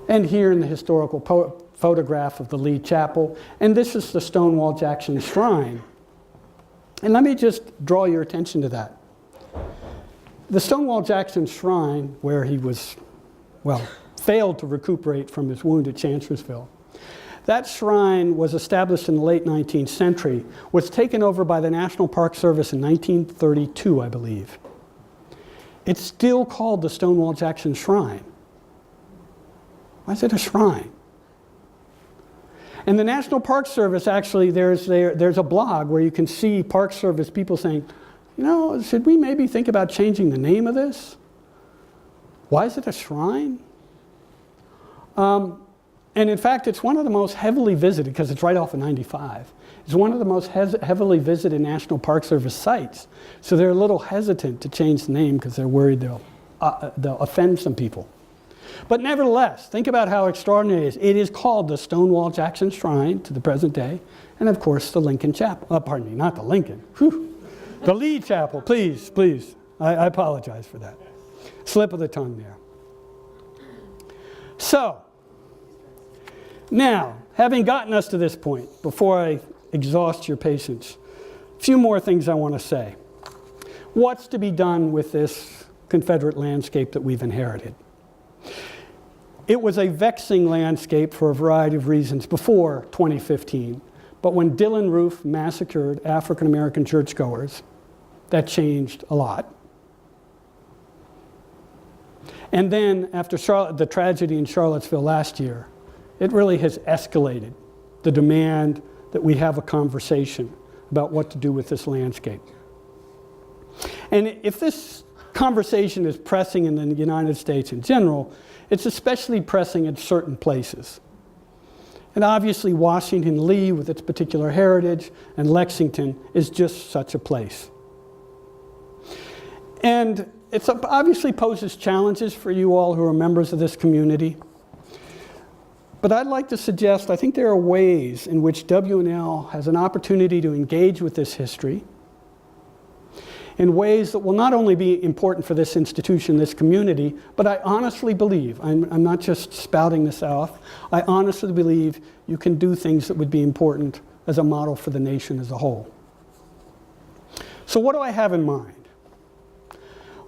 And here in the historical photograph of the Lee Chapel. And this is the Stonewall Jackson Shrine. And let me just draw your attention to that. The Stonewall Jackson Shrine, where he was, failed to recuperate from his wound at Chancellorsville, that shrine was established in the late 19th century, was taken over by the National Park Service in 1932, I believe. It's still called the Stonewall Jackson Shrine. Why is it a shrine? And the National Park Service, actually, there's a blog where you can see Park Service people saying, you know, should we maybe think about changing the name of this? Why is it a shrine? And in fact, it's one of the most heavily visited, because it's right off of 95. It's one of the most heavily visited National Park Service sites. So they're a little hesitant to change the name because they're worried they'll offend some people. But nevertheless, think about how extraordinary it is. It is called the Stonewall Jackson Shrine to the present day. And of course, the Lincoln Chapel. Pardon me, not the Lincoln. Whew. The Lee Chapel, please. I apologize for that. Slip of the tongue there. So, now, having gotten us to this point, before I exhaust your patience, a few more things I want to say. What's to be done with this Confederate landscape that we've inherited? It was a vexing landscape for a variety of reasons before 2015. But when Dylann Roof massacred African American churchgoers, that changed a lot. And then after the tragedy in Charlottesville last year, it really has escalated the demand that we have a conversation about what to do with this landscape. And if this conversation is pressing in the United States in general, it's especially pressing in certain places. And obviously Washington Lee, with its particular heritage, and Lexington is just such a place. And it obviously poses challenges for you all who are members of this community. But I'd like to suggest, I think there are ways in which W&L has an opportunity to engage with this history in ways that will not only be important for this institution, this community, but I honestly believe, I'm not just spouting this off, I honestly believe you can do things that would be important as a model for the nation as a whole. So what do I have in mind?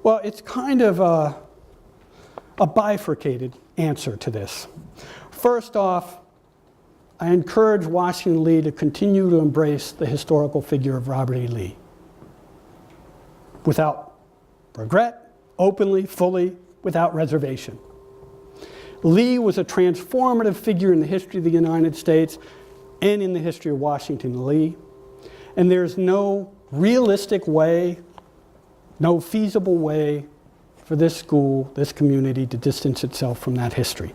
Well, it's kind of a bifurcated answer to this. First off, I encourage Washington Lee to continue to embrace the historical figure of Robert E. Lee without regret, openly, fully, without reservation. Lee was a transformative figure in the history of the United States and in the history of Washington Lee, and there's no realistic way, no feasible way for this school, this community to distance itself from that history.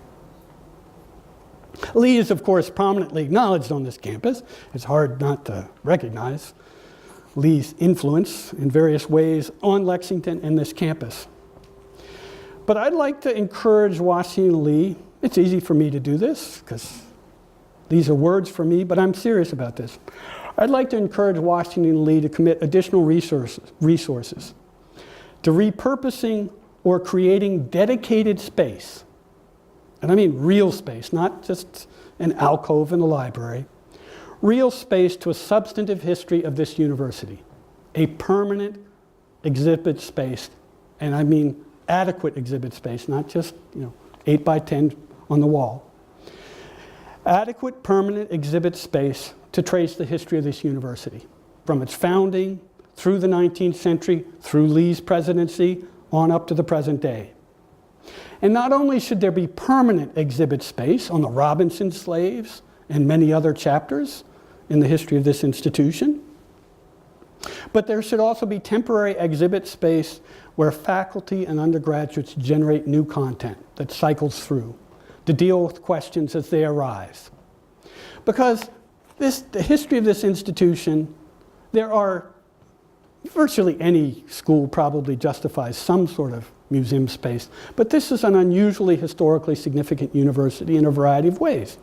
Lee is, of course, prominently acknowledged on this campus. It's hard not to recognize Lee's influence in various ways on Lexington and this campus. But I'd like to encourage Washington Lee. It's easy for me to do this because these are words for me, but I'm serious about this. I'd like to encourage Washington Lee to commit additional resources to repurposing or creating dedicated space. And I mean real space, not just an alcove in the library. Real space to a substantive history of this university. A permanent exhibit space, and I mean adequate exhibit space, not just 8 by 10 on the wall. Adequate permanent exhibit space to trace the history of this university, from its founding, through the 19th century, through Lee's presidency, on up to the present day. And not only should there be permanent exhibit space on the Robinson slaves and many other chapters in the history of this institution, but there should also be temporary exhibit space where faculty and undergraduates generate new content that cycles through to deal with questions as they arise. Because the history of this institution, there are virtually any school probably justifies some sort of museum space, but this is an unusually historically significant university in a variety of ways.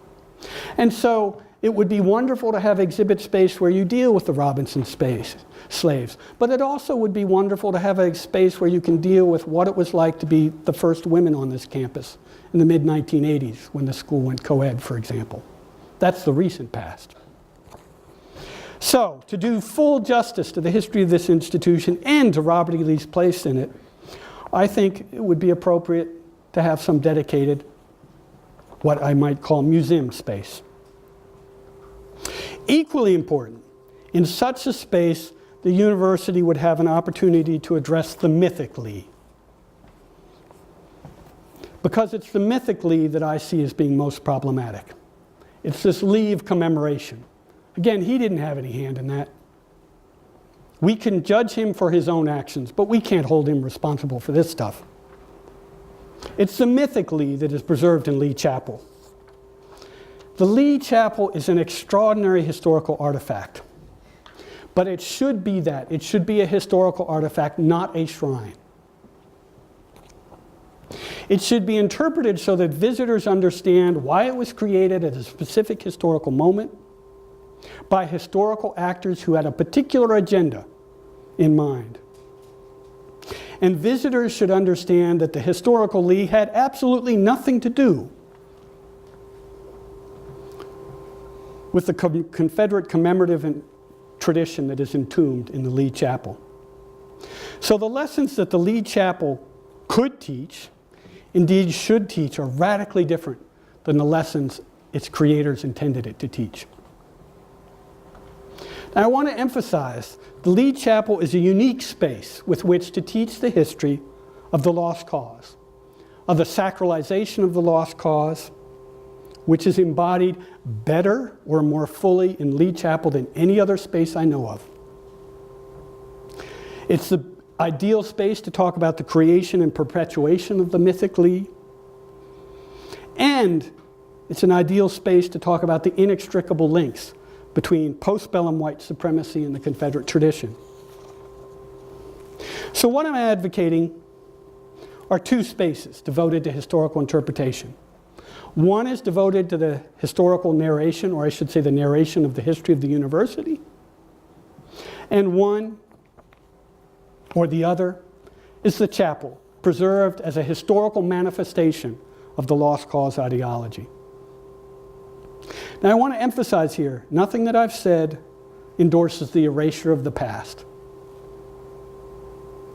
And so it would be wonderful to have exhibit space where you deal with the Robinson slaves, but it also would be wonderful to have a space where you can deal with what it was like to be the first women on this campus in the mid-1980s when the school went co-ed, for example. That's the recent past. So, to do full justice to the history of this institution and to Robert E. Lee's place in it, I think it would be appropriate to have some dedicated, what I might call museum space. Equally important, in such a space, the university would have an opportunity to address the mythic Lee. Because it's the mythic Lee that I see as being most problematic. It's this Lee of commemoration. Again, he didn't have any hand in that. We can judge him for his own actions, but we can't hold him responsible for this stuff. It's the mythic Lee that is preserved in Lee Chapel. The Lee Chapel is an extraordinary historical artifact, but it should be that. It should be a historical artifact, not a shrine. It should be interpreted so that visitors understand why it was created at a specific historical moment by historical actors who had a particular agenda in mind. And visitors should understand that the historical Lee had absolutely nothing to do with the Confederate commemorative tradition that is entombed in the Lee Chapel. So the lessons that the Lee Chapel could teach, indeed should teach, are radically different than the lessons its creators intended it to teach. Now, I want to emphasize the Lee Chapel is a unique space with which to teach the history of the lost cause, of the sacralization of the lost cause, which is embodied better or more fully in Lee Chapel than any other space I know of. It's the ideal space to talk about the creation and perpetuation of the mythic Lee, and it's an ideal space to talk about the inextricable links between postbellum white supremacy and the Confederate tradition. So what I'm advocating are two spaces devoted to historical interpretation. One is devoted to the historical narration, or I should say the narration of the history of the university, and one or the other, is the chapel, preserved as a historical manifestation of the lost cause ideology. Now I want to emphasize here, nothing that I've said endorses the erasure of the past.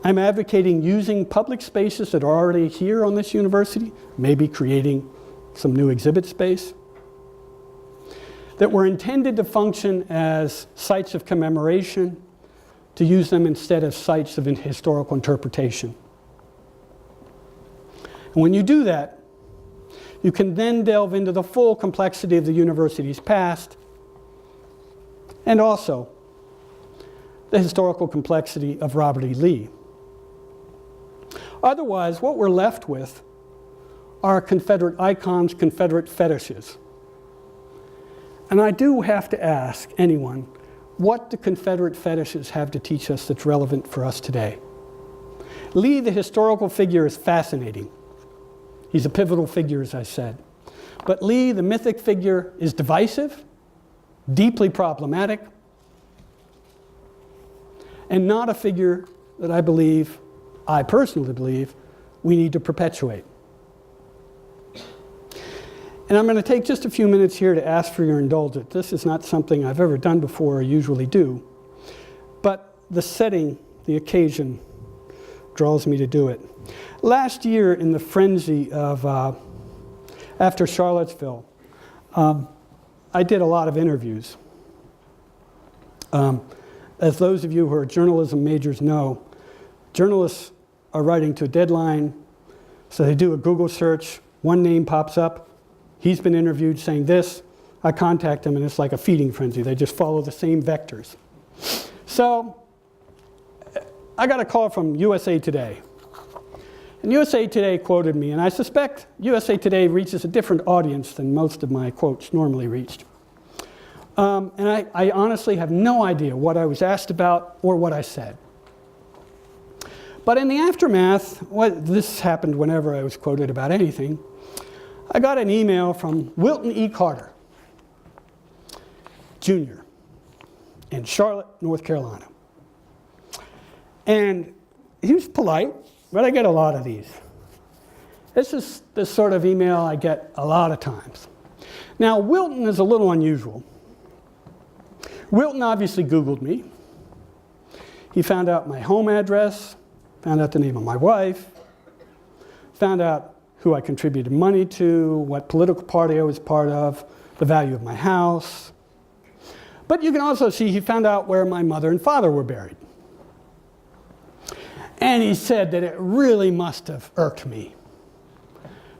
I'm advocating using public spaces that are already here on this university, maybe creating some new exhibit space, that were intended to function as sites of commemoration, to use them instead of sites of historical interpretation. And when you do that, you can then delve into the full complexity of the university's past, and also the historical complexity of Robert E. Lee. Otherwise, what we're left with are Confederate icons, Confederate fetishes. And I do have to ask anyone, what do Confederate fetishes have to teach us that's relevant for us today? Lee, the historical figure, is fascinating. He's a pivotal figure, as I said. But Lee, the mythic figure, is divisive, deeply problematic, and not a figure that I personally believe, we need to perpetuate. And I'm going to take just a few minutes here to ask for your indulgence. This is not something I've ever done before or usually do, but the setting, the occasion, draws me to do it. Last year, in the frenzy of after Charlottesville, I did a lot of interviews. As those of you who are journalism majors know, journalists are writing to a deadline, so they do a Google search, one name pops up, he's been interviewed saying this, I contact them, and it's like a feeding frenzy. They just follow the same vectors. So I got a call from USA Today. And USA Today quoted me, and I suspect USA Today reaches a different audience than most of my quotes normally reached. And I honestly have no idea what I was asked about or what I said. But in the aftermath, this happened whenever I was quoted about anything, I got an email from Wilton E. Carter, Jr. in Charlotte, North Carolina. And he was polite, but I get a lot of these. This is the sort of email I get a lot of times. Now, Wilton is a little unusual. Wilton obviously Googled me. He found out my home address, found out the name of my wife, found out who I contributed money to, what political party I was part of, the value of my house. But you can also see he found out where my mother and father were buried. And he said that it really must have irked me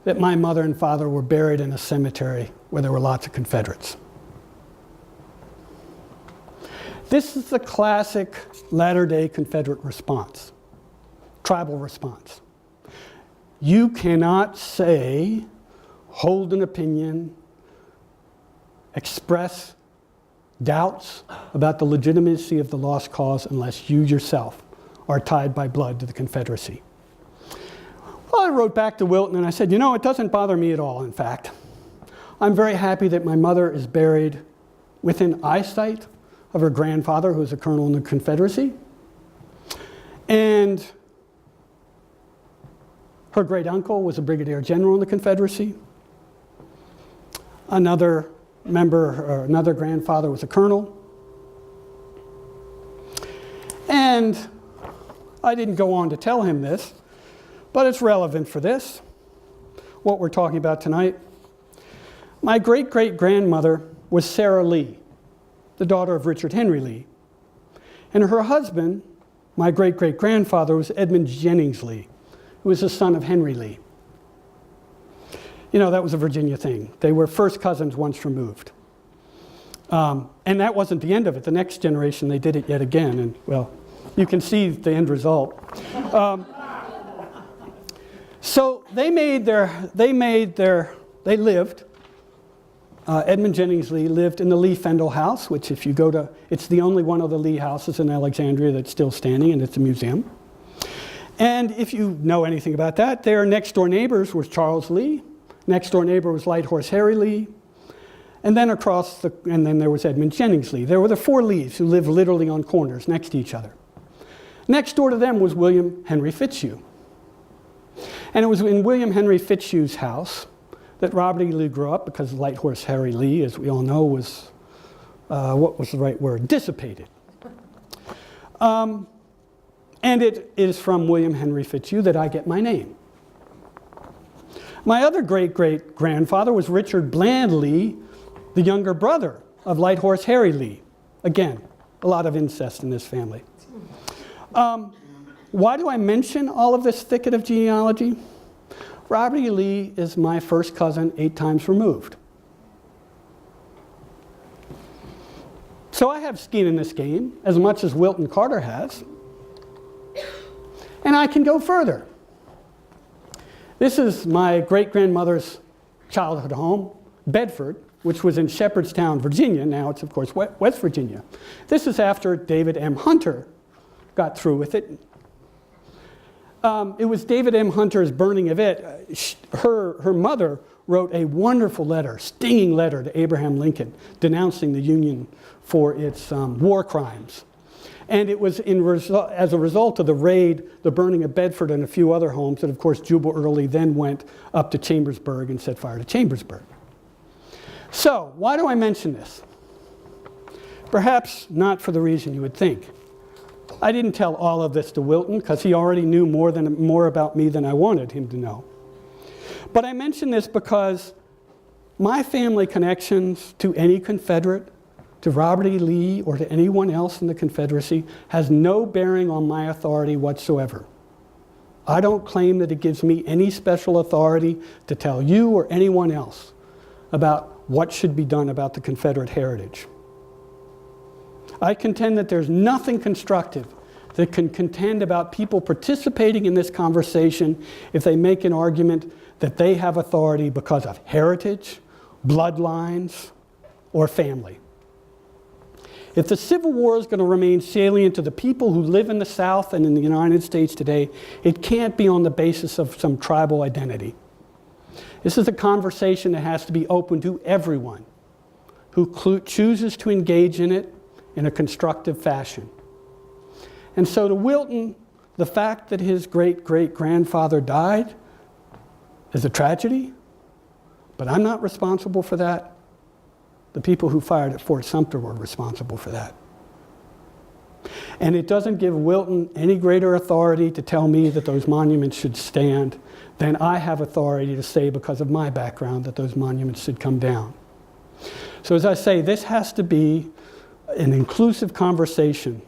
that my mother and father were buried in a cemetery where there were lots of Confederates. This is the classic latter-day Confederate response, tribal response. You cannot say, hold an opinion, express doubts about the legitimacy of the lost cause unless you yourself are tied by blood to the Confederacy. Well, I wrote back to Wilton and I said, you know, it doesn't bother me at all, in fact. I'm very happy that my mother is buried within eyesight of her grandfather, who was a colonel in the Confederacy. And her great uncle was a brigadier general in the Confederacy. Another grandfather was a colonel. And I didn't go on to tell him this, but it's relevant for this, what we're talking about tonight. My great-great-grandmother was Sarah Lee, the daughter of Richard Henry Lee. And her husband, my great-great-grandfather, was Edmund Jennings Lee, who was the son of Henry Lee. You know, that was a Virginia thing. They were first cousins once removed. And that wasn't the end of it. The next generation, they did it yet again. And, well, you can see the end result. So they lived, Edmund Jennings Lee lived in the Lee Fendall House, which if you go to, it's the only one of the Lee houses in Alexandria that's still standing, and it's a museum. And if you know anything about that, their next door neighbors were Charles Lee, next door neighbor was Light Horse Harry Lee, and then there was Edmund Jennings Lee. There were the four Lees who lived literally on corners next to each other. Next door to them was William Henry Fitzhugh. And it was in William Henry Fitzhugh's house that Robert E. Lee grew up, because Light Horse Harry Lee, as we all know, was, what was the right word? Dissipated. And it is from William Henry Fitzhugh that I get my name. My other great-great-grandfather was Richard Bland Lee, the younger brother of Light Horse Harry Lee. Again, a lot of incest in this family. Why do I mention all of this thicket of genealogy? Robert E. Lee is my first cousin 8 times removed. So I have skin in this game, as much as Wilton Carter has. And I can go further. This is my great-grandmother's childhood home, Bedford, which was in Shepherdstown, Virginia. Now it's, of course, West Virginia. This is after David M. Hunter got through with it. It was David M. Hunter's burning of it. Her mother wrote a wonderful letter, stinging letter to Abraham Lincoln, denouncing the Union for its war crimes. And it was as a result of the raid, the burning of Bedford and a few other homes, that of course Jubal Early then went up to Chambersburg and set fire to Chambersburg. So, why do I mention this? Perhaps not for the reason you would think. I didn't tell all of this to Wilton, because he already knew more about me than I wanted him to know. But I mention this because my family connections to any Confederate, to Robert E. Lee, or to anyone else in the Confederacy has no bearing on my authority whatsoever. I don't claim that it gives me any special authority to tell you or anyone else about what should be done about the Confederate heritage. I contend that there's nothing constructive that can contend about people participating in this conversation if they make an argument that they have authority because of heritage, bloodlines, or family. If the Civil War is going to remain salient to the people who live in the South and in the United States today, it can't be on the basis of some tribal identity. This is a conversation that has to be open to everyone who chooses to engage in it in a constructive fashion. And so to Wilton, the fact that his great-great-grandfather died is a tragedy, but I'm not responsible for that. The people who fired at Fort Sumter were responsible for that. And it doesn't give Wilton any greater authority to tell me that those monuments should stand than I have authority to say, because of my background, that those monuments should come down. So as I say, this has to be an inclusive conversation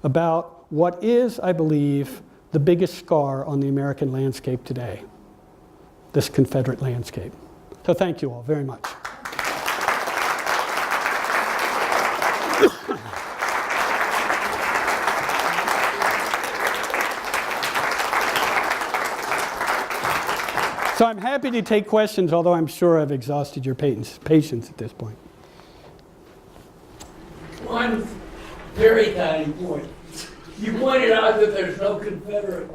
about what is, I believe, the biggest scar on the American landscape today, this Confederate landscape. So thank you all very much. So I'm happy to take questions, although I'm sure I've exhausted your patience at this point. One very tiny point. You pointed out that there's no Confederate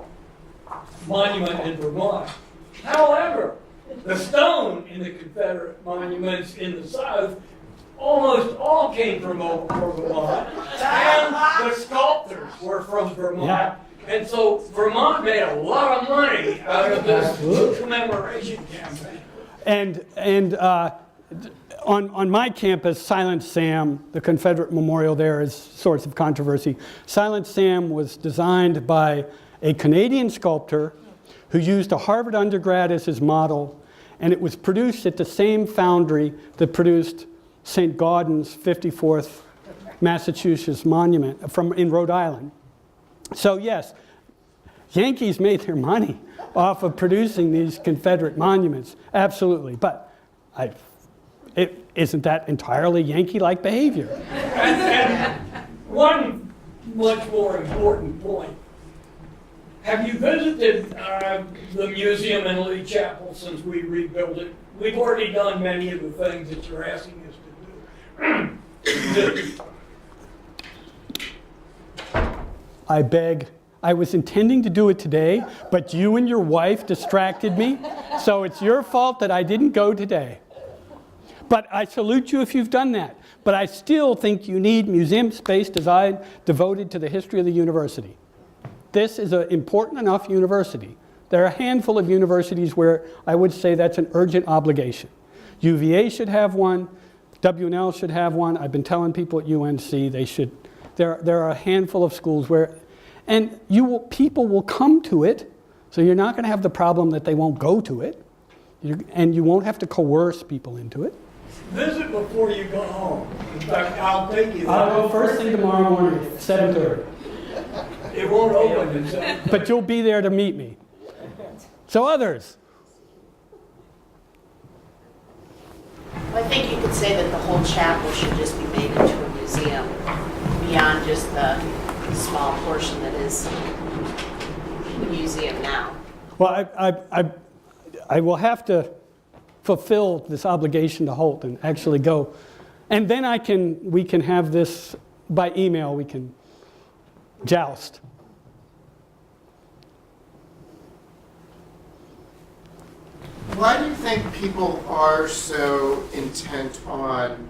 monument in Vermont. However, the stone in the Confederate monuments in the South almost all came from Vermont, and the sculptors were from Vermont. Yeah. And so Vermont made a lot of money out of this commemoration campaign. And on my campus, Silent Sam, the Confederate Memorial there is a source of controversy. Silent Sam was designed by a Canadian sculptor who used a Harvard undergrad as his model, and it was produced at the same foundry that produced St. Gaudens's 54th Massachusetts monument in Rhode Island. So yes, Yankees made their money off of producing these Confederate monuments, absolutely. But isn't that entirely Yankee-like behavior? And one much more important point. Have you visited the museum in Lee Chapel since we rebuilt it? We've already done many of the things that you're asking us to do. I beg. I was intending to do it today, but you and your wife distracted me, so it's your fault that I didn't go today. But I salute you if you've done that. But I still think you need museum space design devoted to the history of the university. this is an important enough university. There are a handful of universities where I would say that's an urgent obligation. UVA should have one. WNL should have one. I've been telling people at UNC they should. There are a handful of schools where, and people will come to it, so you're not going to have the problem that they won't go to it, and you won't have to coerce people into it. Visit before you go home. In fact, I'll take you there. I'll go first thing tomorrow morning at 7:30. It won't open until... But you'll be there to meet me. So others. Well, I think you could say that the whole chapel should just be made into a museum, beyond just the small portion that is the museum now. Well, I will have to fulfill this obligation to Holt and actually go. And then we can have this by email, we can joust. Why do you think people are so intent on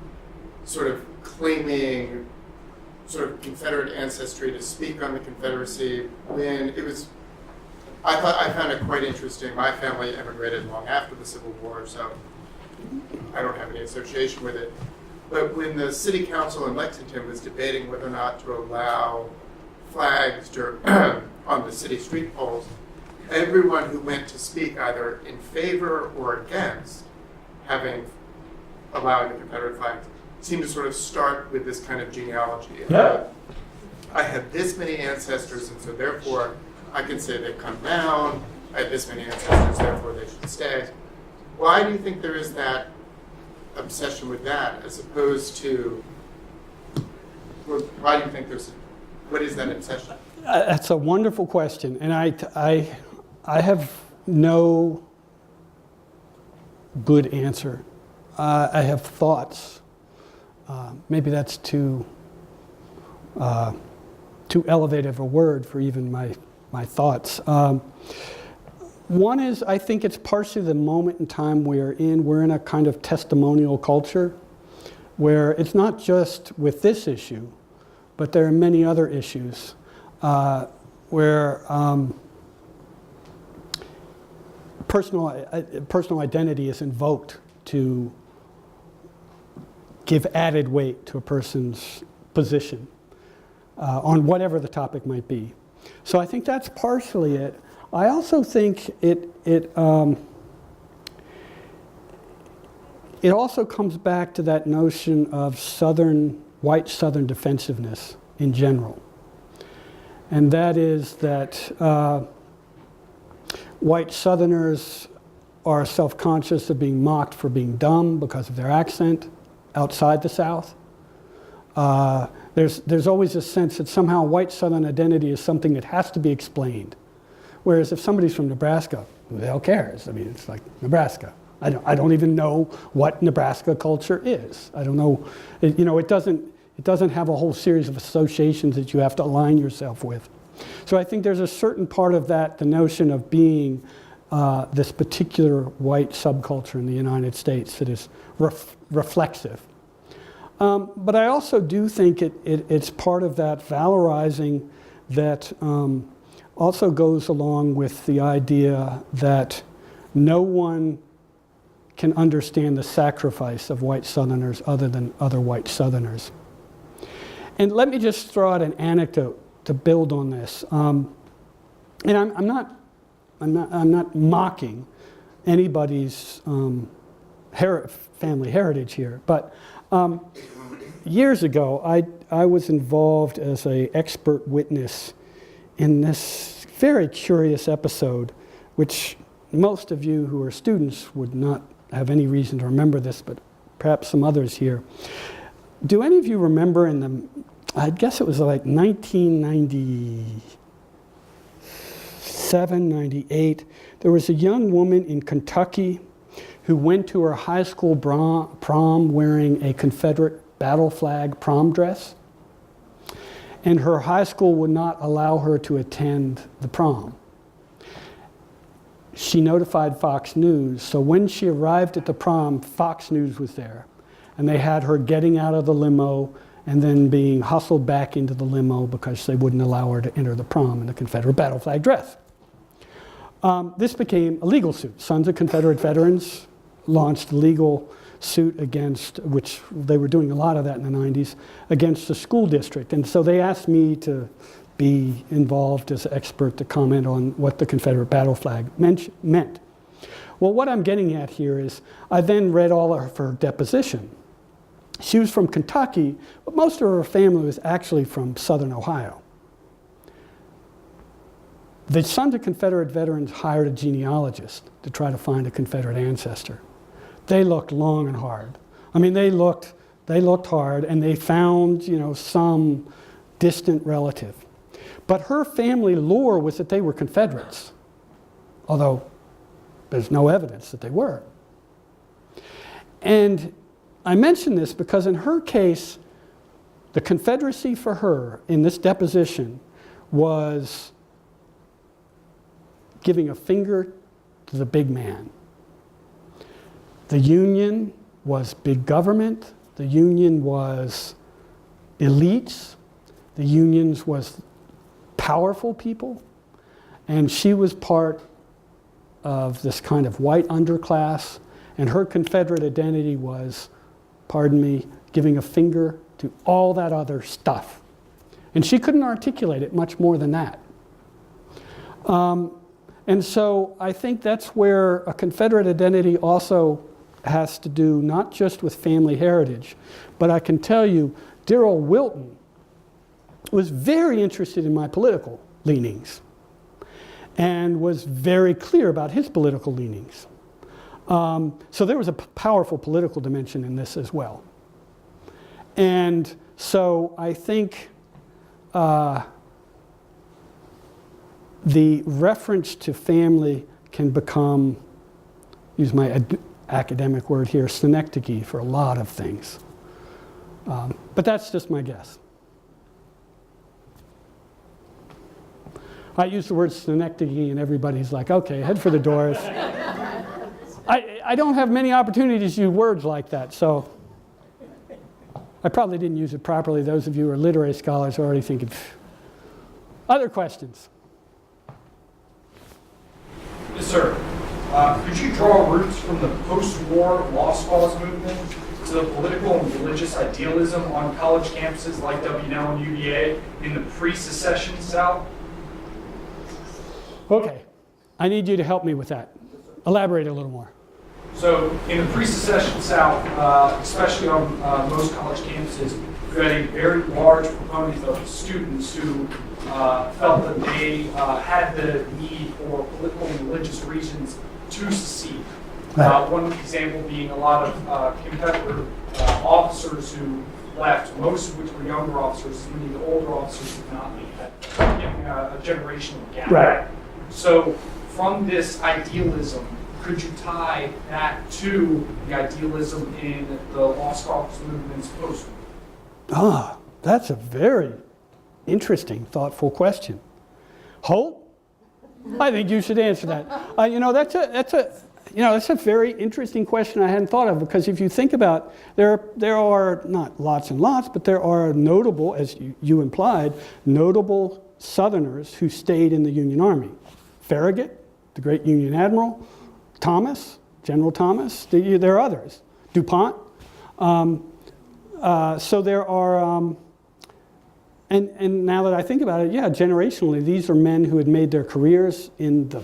sort of claiming sort of Confederate ancestry to speak on the Confederacy when it was, I found it quite interesting. My family emigrated long after the Civil War, so I don't have any association with it. But when the city council in Lexington was debating whether or not to allow flags on the city street poles, everyone who went to speak either in favor or against allowing the Confederate flag seemed to sort of start with this kind of genealogy. Yeah. I have this many ancestors, and so therefore I can say they've come down. I have this many ancestors, therefore they should stay. Why do you think there is that obsession with that, as opposed to, why do you think what is that obsession? That's a wonderful question, and I have no good answer. I have thoughts. Maybe that's too elevated a word for even my thoughts. One is, I think it's partially the moment in time we're in. We're in a kind of testimonial culture where it's not just with this issue, but there are many other issues where personal identity is invoked to give added weight to a person's position on whatever the topic might be. So I think that's partially it. I also think it also comes back to that notion of white Southern defensiveness in general. And that is that white Southerners are self-conscious of being mocked for being dumb because of their accent outside the South. There's always a sense that somehow white Southern identity is something that has to be explained. Whereas if somebody's from Nebraska, who the hell cares? I mean, it's like Nebraska. I don't even know what Nebraska culture is. I don't know. It doesn't have a whole series of associations that you have to align yourself with. So I think there's a certain part of that, the notion of being this particular white subculture in the United States that is reflexive. But I also do think it's part of that valorizing that also goes along with the idea that no one can understand the sacrifice of white Southerners other than other white Southerners. And let me just throw out an anecdote to build on this. And I'm not mocking anybody's family heritage here, but years ago, I was involved as an expert witness in this very curious episode, which most of you who are students would not have any reason to remember this, but perhaps some others here. Do any of you remember I guess it was like 1997, 98, there was a young woman in Kentucky who went to her high school prom wearing a Confederate battle flag prom dress, and her high school would not allow her to attend the prom. She notified Fox News, so when she arrived at the prom, Fox News was there, and they had her getting out of the limo and then being hustled back into the limo because they wouldn't allow her to enter the prom in a Confederate battle flag dress. This became a legal suit. Sons of Confederate Veterans launched a legal suit against, which they were doing a lot of that in the 90s, against the school district. And so they asked me to be involved as an expert to comment on what the Confederate battle flag meant. Well, what I'm getting at here is I then read all of her deposition. She was from Kentucky, but most of her family was actually from Southern Ohio. The Sons of Confederate Veterans hired a genealogist to try to find a Confederate ancestor. They looked long and hard. I mean, they looked hard, and they found, some distant relative. But her family lore was that they were Confederates, although there's no evidence that they were. And I mention this because in her case, the Confederacy for her in this deposition was giving a finger to the big man. The Union was big government. The Union was elites. The Unions was powerful people. And she was part of this kind of white underclass. And her Confederate identity was, pardon me, giving a finger to all that other stuff. And she couldn't articulate it much more than that. And so I think that's where a Confederate identity also has to do not just with family heritage, but I can tell you, dear old Wilton was very interested in my political leanings and was very clear about his political leanings. So there was a powerful political dimension in this as well. And so I think the reference to family can become, use my academic word here, synecdoche for a lot of things. But that's just my guess. I use the word synecdoche and everybody's like, okay, head for the doors. I don't have many opportunities to use words like that, so I probably didn't use it properly. Those of you who are literary scholars are already thinking. Other questions? Yes, sir. Could you draw roots from the post-war lost cause movement to the political and religious idealism on college campuses like W&L and UVA in the pre-secession South? Okay. I need you to help me with that. Elaborate a little more. So in the pre-secession South, especially on most college campuses, you had a very large proponent of students who felt that they had the need for political and religious reasons to secede. One example being a lot of Confederate officers who left, most of which were younger officers, many of the older officers did not leave, giving a generational gap. Right. So from this idealism, could you tie that to the idealism in the lost cause movement's post? That's a very interesting, thoughtful question. Holt? I think you should answer that. That's a very interesting question I hadn't thought of, because if you think about, there are not lots and lots, but there are notable, as you implied, notable Southerners who stayed in the Union Army. Farragut, the great Union admiral, Thomas, General Thomas, there are others. DuPont. So there are, and now that I think about it, yeah, generationally, these are men who had made their careers in the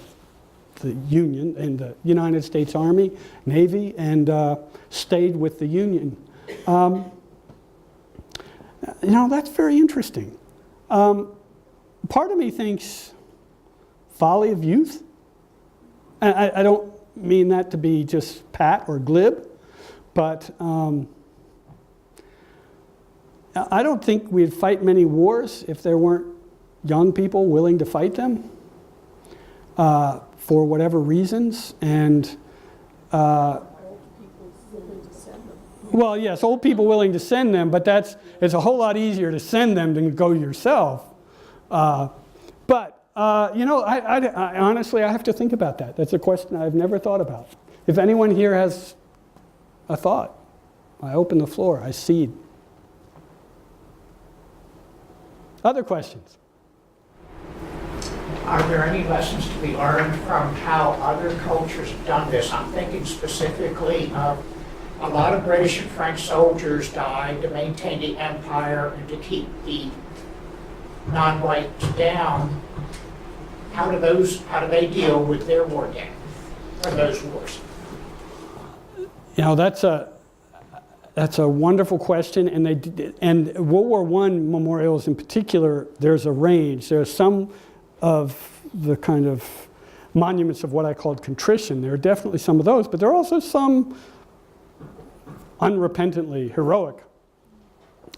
Union, in the United States Army, Navy, and stayed with the Union. That's very interesting. Part of me thinks folly of youth. I don't mean that to be just pat or glib, but I don't think we'd fight many wars if there weren't young people willing to fight them for whatever reasons. And well, yes, old people willing to send them, but it's a whole lot easier to send them than to go yourself. I honestly, I have to think about that. That's a question I've never thought about. If anyone here has a thought, I open the floor, I cede. Other questions? Are there any lessons to be learned from how other cultures have done this? I'm thinking specifically of a lot of British and French soldiers died to maintain the empire and to keep the non-whites down. How do they deal with their war debt, or those wars? You know, that's a wonderful question, and World War I memorials in particular, there's a range. There's some of the kind of monuments of what I called contrition. There are definitely some of those, but there are also some unrepentantly heroic.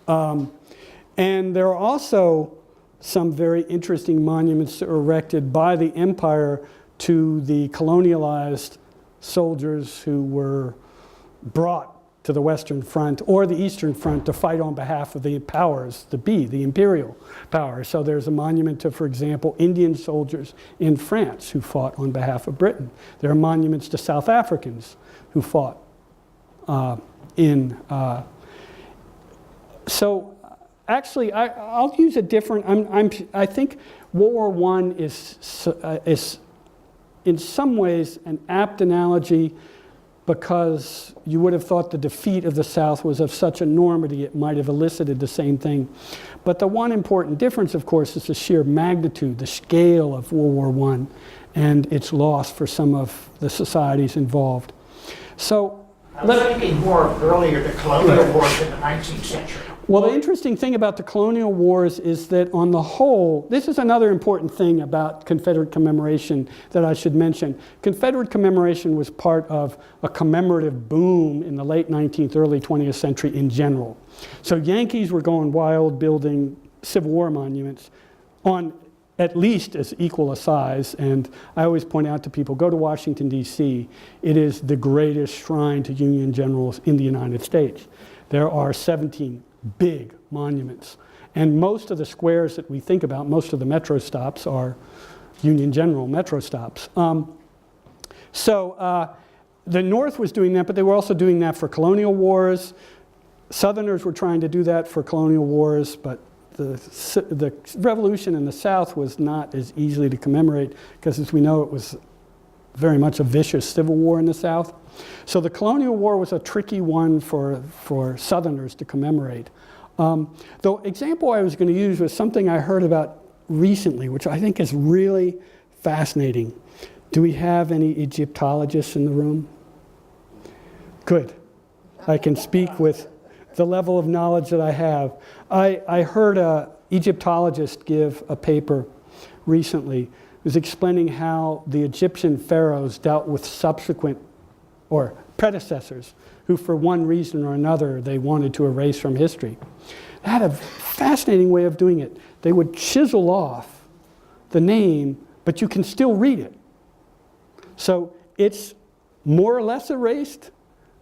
And there are also some very interesting monuments erected by the empire to the colonialized soldiers who were brought to the Western Front or the Eastern Front to fight on behalf of the powers that be, the imperial powers. So there's a monument to, for example, Indian soldiers in France who fought on behalf of Britain. There are monuments to South Africans who fought so actually, I'll use a different, I think World War I is in some ways an apt analogy because you would have thought the defeat of the South was of such enormity it might have elicited the same thing. But the one important difference, of course, is the sheer magnitude, the scale of World War I and its loss for some of the societies involved. So, I was thinking more of earlier, the colonial wars in the 19th century. well, the interesting thing about the colonial wars is that on the whole, this is another important thing about Confederate commemoration that I should mention. Confederate commemoration was part of a commemorative boom in the late 19th, early 20th century in general. So Yankees were going wild building Civil War monuments on at least as equal a size, and I always point out to people, go to Washington, D.C. It is the greatest shrine to Union generals in the United States. There are 17 big monuments. And most of the squares that we think about, most of the metro stops are Union General metro stops. So the North was doing that, but they were also doing that for colonial wars. Southerners were trying to do that for colonial wars, but the revolution in the South was not as easily to commemorate because, as we know, it was very much a vicious civil war in the South. So the colonial war was a tricky one for Southerners to commemorate. The example I was going to use was something I heard about recently, which I think is really fascinating. Do we have any Egyptologists in the room? Good. I can speak with the level of knowledge that I have. I heard an Egyptologist give a paper recently. It was explaining how the Egyptian pharaohs dealt with subsequent or predecessors who, for one reason or another, they wanted to erase from history. They had a fascinating way of doing it. They would chisel off the name, but you can still read it. So it's more or less erased,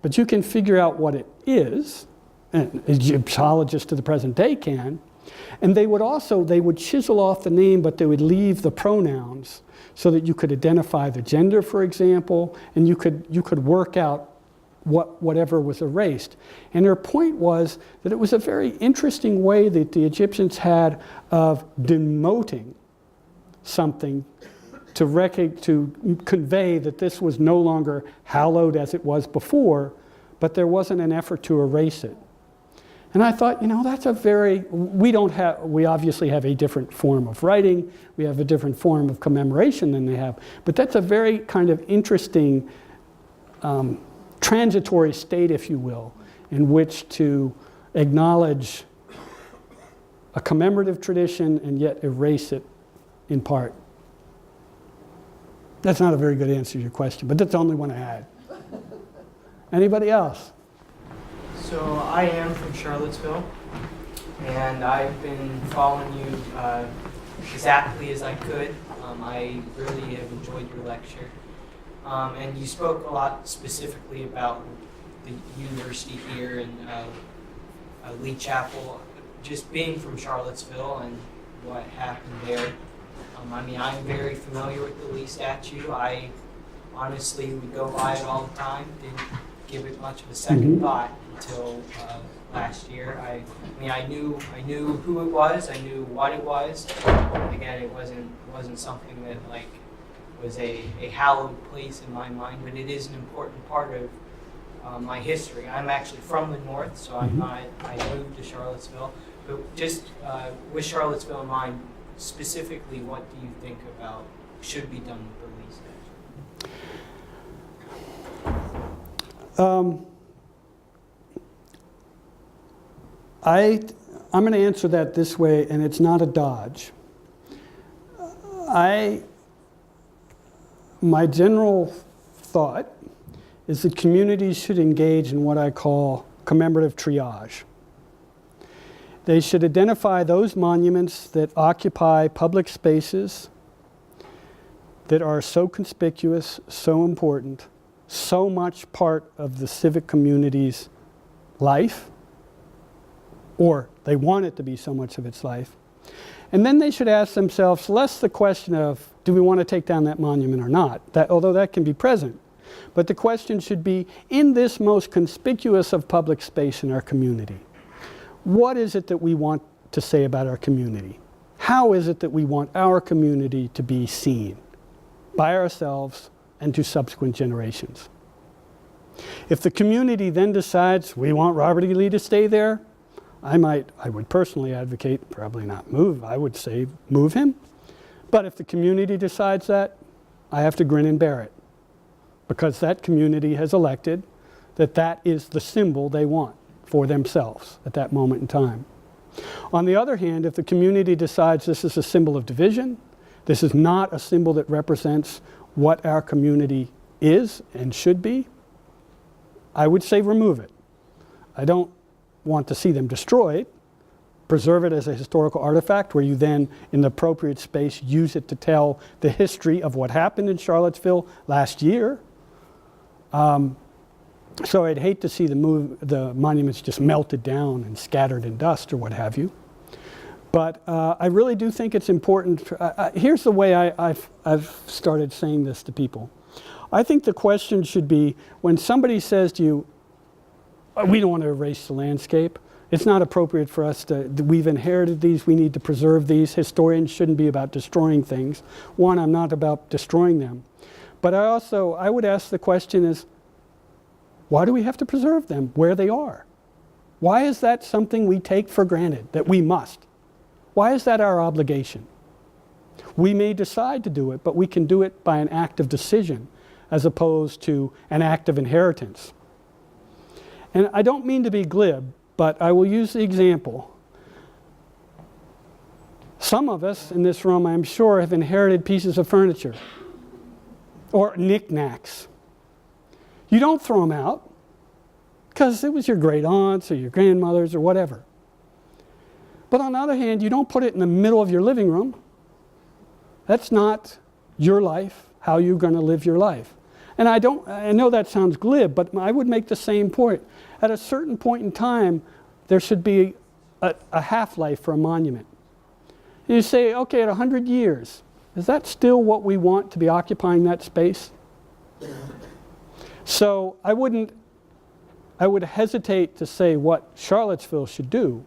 but you can figure out what it is. And Egyptologists to the present day can. And they would chisel off the name, but they would leave the pronouns so that you could identify the gender, for example, and you could work out whatever was erased. And their point was that it was a very interesting way that the Egyptians had of demoting something to convey that this was no longer hallowed as it was before, but there wasn't an effort to erase it. And I thought, that's we obviously have a different form of writing, we have a different form of commemoration than they have, but that's a very kind of interesting transitory state, if you will, in which to acknowledge a commemorative tradition and yet erase it in part. That's not a very good answer to your question, but that's the only one I had. Anybody else? So I am from Charlottesville, and I've been following you exactly as I could. I really have enjoyed your lecture. And you spoke a lot specifically about the university here and Lee Chapel. Just being from Charlottesville and what happened there, I'm very familiar with the Lee statue. I honestly would go by it all the time, didn't give it much of a second thought until last year. I mean, I knew who it was, I knew what it was. And again, it wasn't something that like was a hallowed place in my mind, but it is an important part of my history. I'm actually from the north, so I moved to Charlottesville. But just with Charlottesville in mind, specifically, what do you think about should be done with the lease? I'm going to answer that this way, and it's not a dodge. My general thought is that communities should engage in what I call commemorative triage. They should identify those monuments that occupy public spaces that are so conspicuous, so important, so much part of the civic community's life, or they want it to be so much of its life. And then they should ask themselves less the question of, do we want to take down that monument or not? Although that can be present. But the question should be, in this most conspicuous of public space in our community, what is it that we want to say about our community? How is it that we want our community to be seen by ourselves and to subsequent generations? If the community then decides we want Robert E. Lee to stay there, I would personally advocate probably not move. I would say move him. But if the community decides that, I have to grin and bear it, because that community has elected that that is the symbol they want for themselves at that moment in time. On the other hand, if the community decides this is a symbol of division, this is not a symbol that represents what our community is and should be, I would say remove it. I don't want to see them destroy it. Preserve it as a historical artifact where you then, in the appropriate space, use it to tell the history of what happened in Charlottesville last year. So I'd hate to see the monuments just melted down and scattered in dust or what have you. But I really do think it's important. Here's the way I've started saying this to people. I think the question should be, when somebody says to you, we don't want to erase the landscape, it's not appropriate for us we've inherited these, we need to preserve these. Historians shouldn't be about destroying things. One, I'm not about destroying them. But I would ask the question is, why do we have to preserve them where they are? Why is that something we take for granted, that we must? Why is that our obligation? We may decide to do it, but we can do it by an act of decision as opposed to an act of inheritance. And I don't mean to be glib, but I will use the example. Some of us in this room, I'm sure, have inherited pieces of furniture or knickknacks. You don't throw them out because it was your great aunts or your grandmothers or whatever. But on the other hand, you don't put it in the middle of your living room. That's not your life, how you're going to live your life. And I know that sounds glib, but I would make the same point. At a certain point in time, there should be a half-life for a monument. And you say, okay, at 100 years, is that still what we want to be occupying that space? So I would hesitate to say what Charlottesville should do,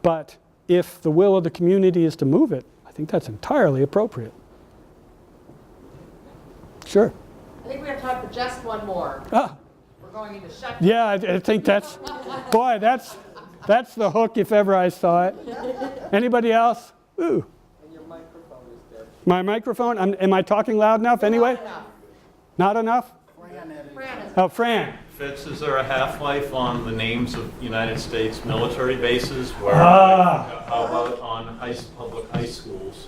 but if the will of the community is to move it, I think that's entirely appropriate. Sure. I think we have time for just one more. Ah. We're going into shut. Yeah, I think that's the hook if ever I saw it. Anybody else? Ooh. And your microphone is dead. My microphone? Am I talking loud enough anyway? Not enough. Not enough? Fran is. Oh, Fran. Fitz, is there a half-life on the names of United States military bases? Where, how about on public high schools?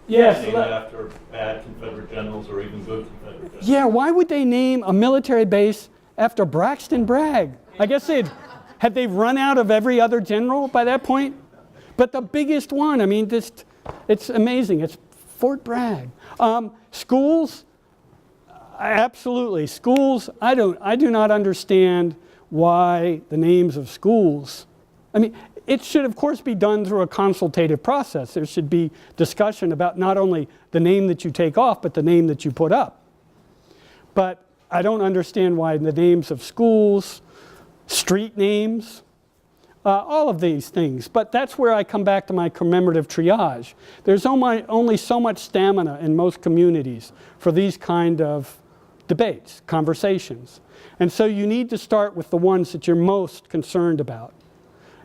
Yes. Named after bad Confederate generals or even good Confederate generals? Yeah, why would they name a military base after Braxton Bragg? I guess had they run out of every other general by that point? But the biggest one, I mean, it's amazing. It's Fort Bragg. Schools, absolutely. Schools, I do not understand why the names of schools, I mean, it should, of course, be done through a consultative process. There should be discussion about not only the name that you take off, but the name that you put up. But I don't understand why the names of schools, street names, all of these things. But that's where I come back to my commemorative triage. There's only so much stamina in most communities for these kind of debates, conversations. And so you need to start with the ones that you're most concerned about.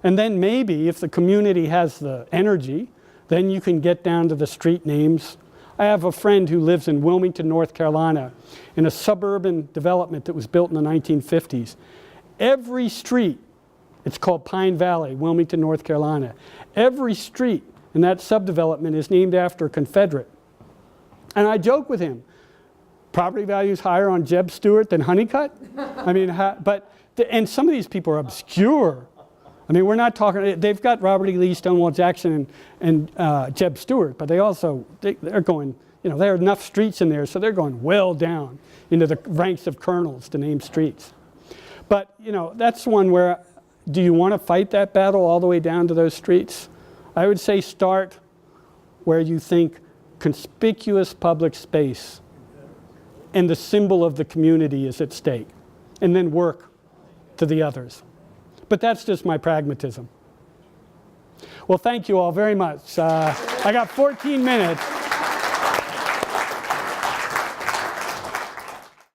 And then maybe if the community has the energy, then you can get down to the street names. I have a friend who lives in Wilmington, North Carolina, in a suburban development that was built in the 1950s. Every street, it's called Pine Valley, Wilmington, North Carolina. Every street in that subdevelopment is named after a Confederate. And I joke with him, property values higher on Jeb Stuart than Honeycutt? I mean, and some of these people are obscure. I mean, we're not talking, they've got Robert E. Lee, Stonewall Jackson, and Jeb Stuart, but they're going, there are enough streets in there, so they're going well down into the ranks of colonels to name streets. But, that's one where, do you want to fight that battle all the way down to those streets? I would say start where you think conspicuous public space and the symbol of the community is at stake, and then work to the others. But that's just my pragmatism. Well, thank you all very much. I got 14 minutes.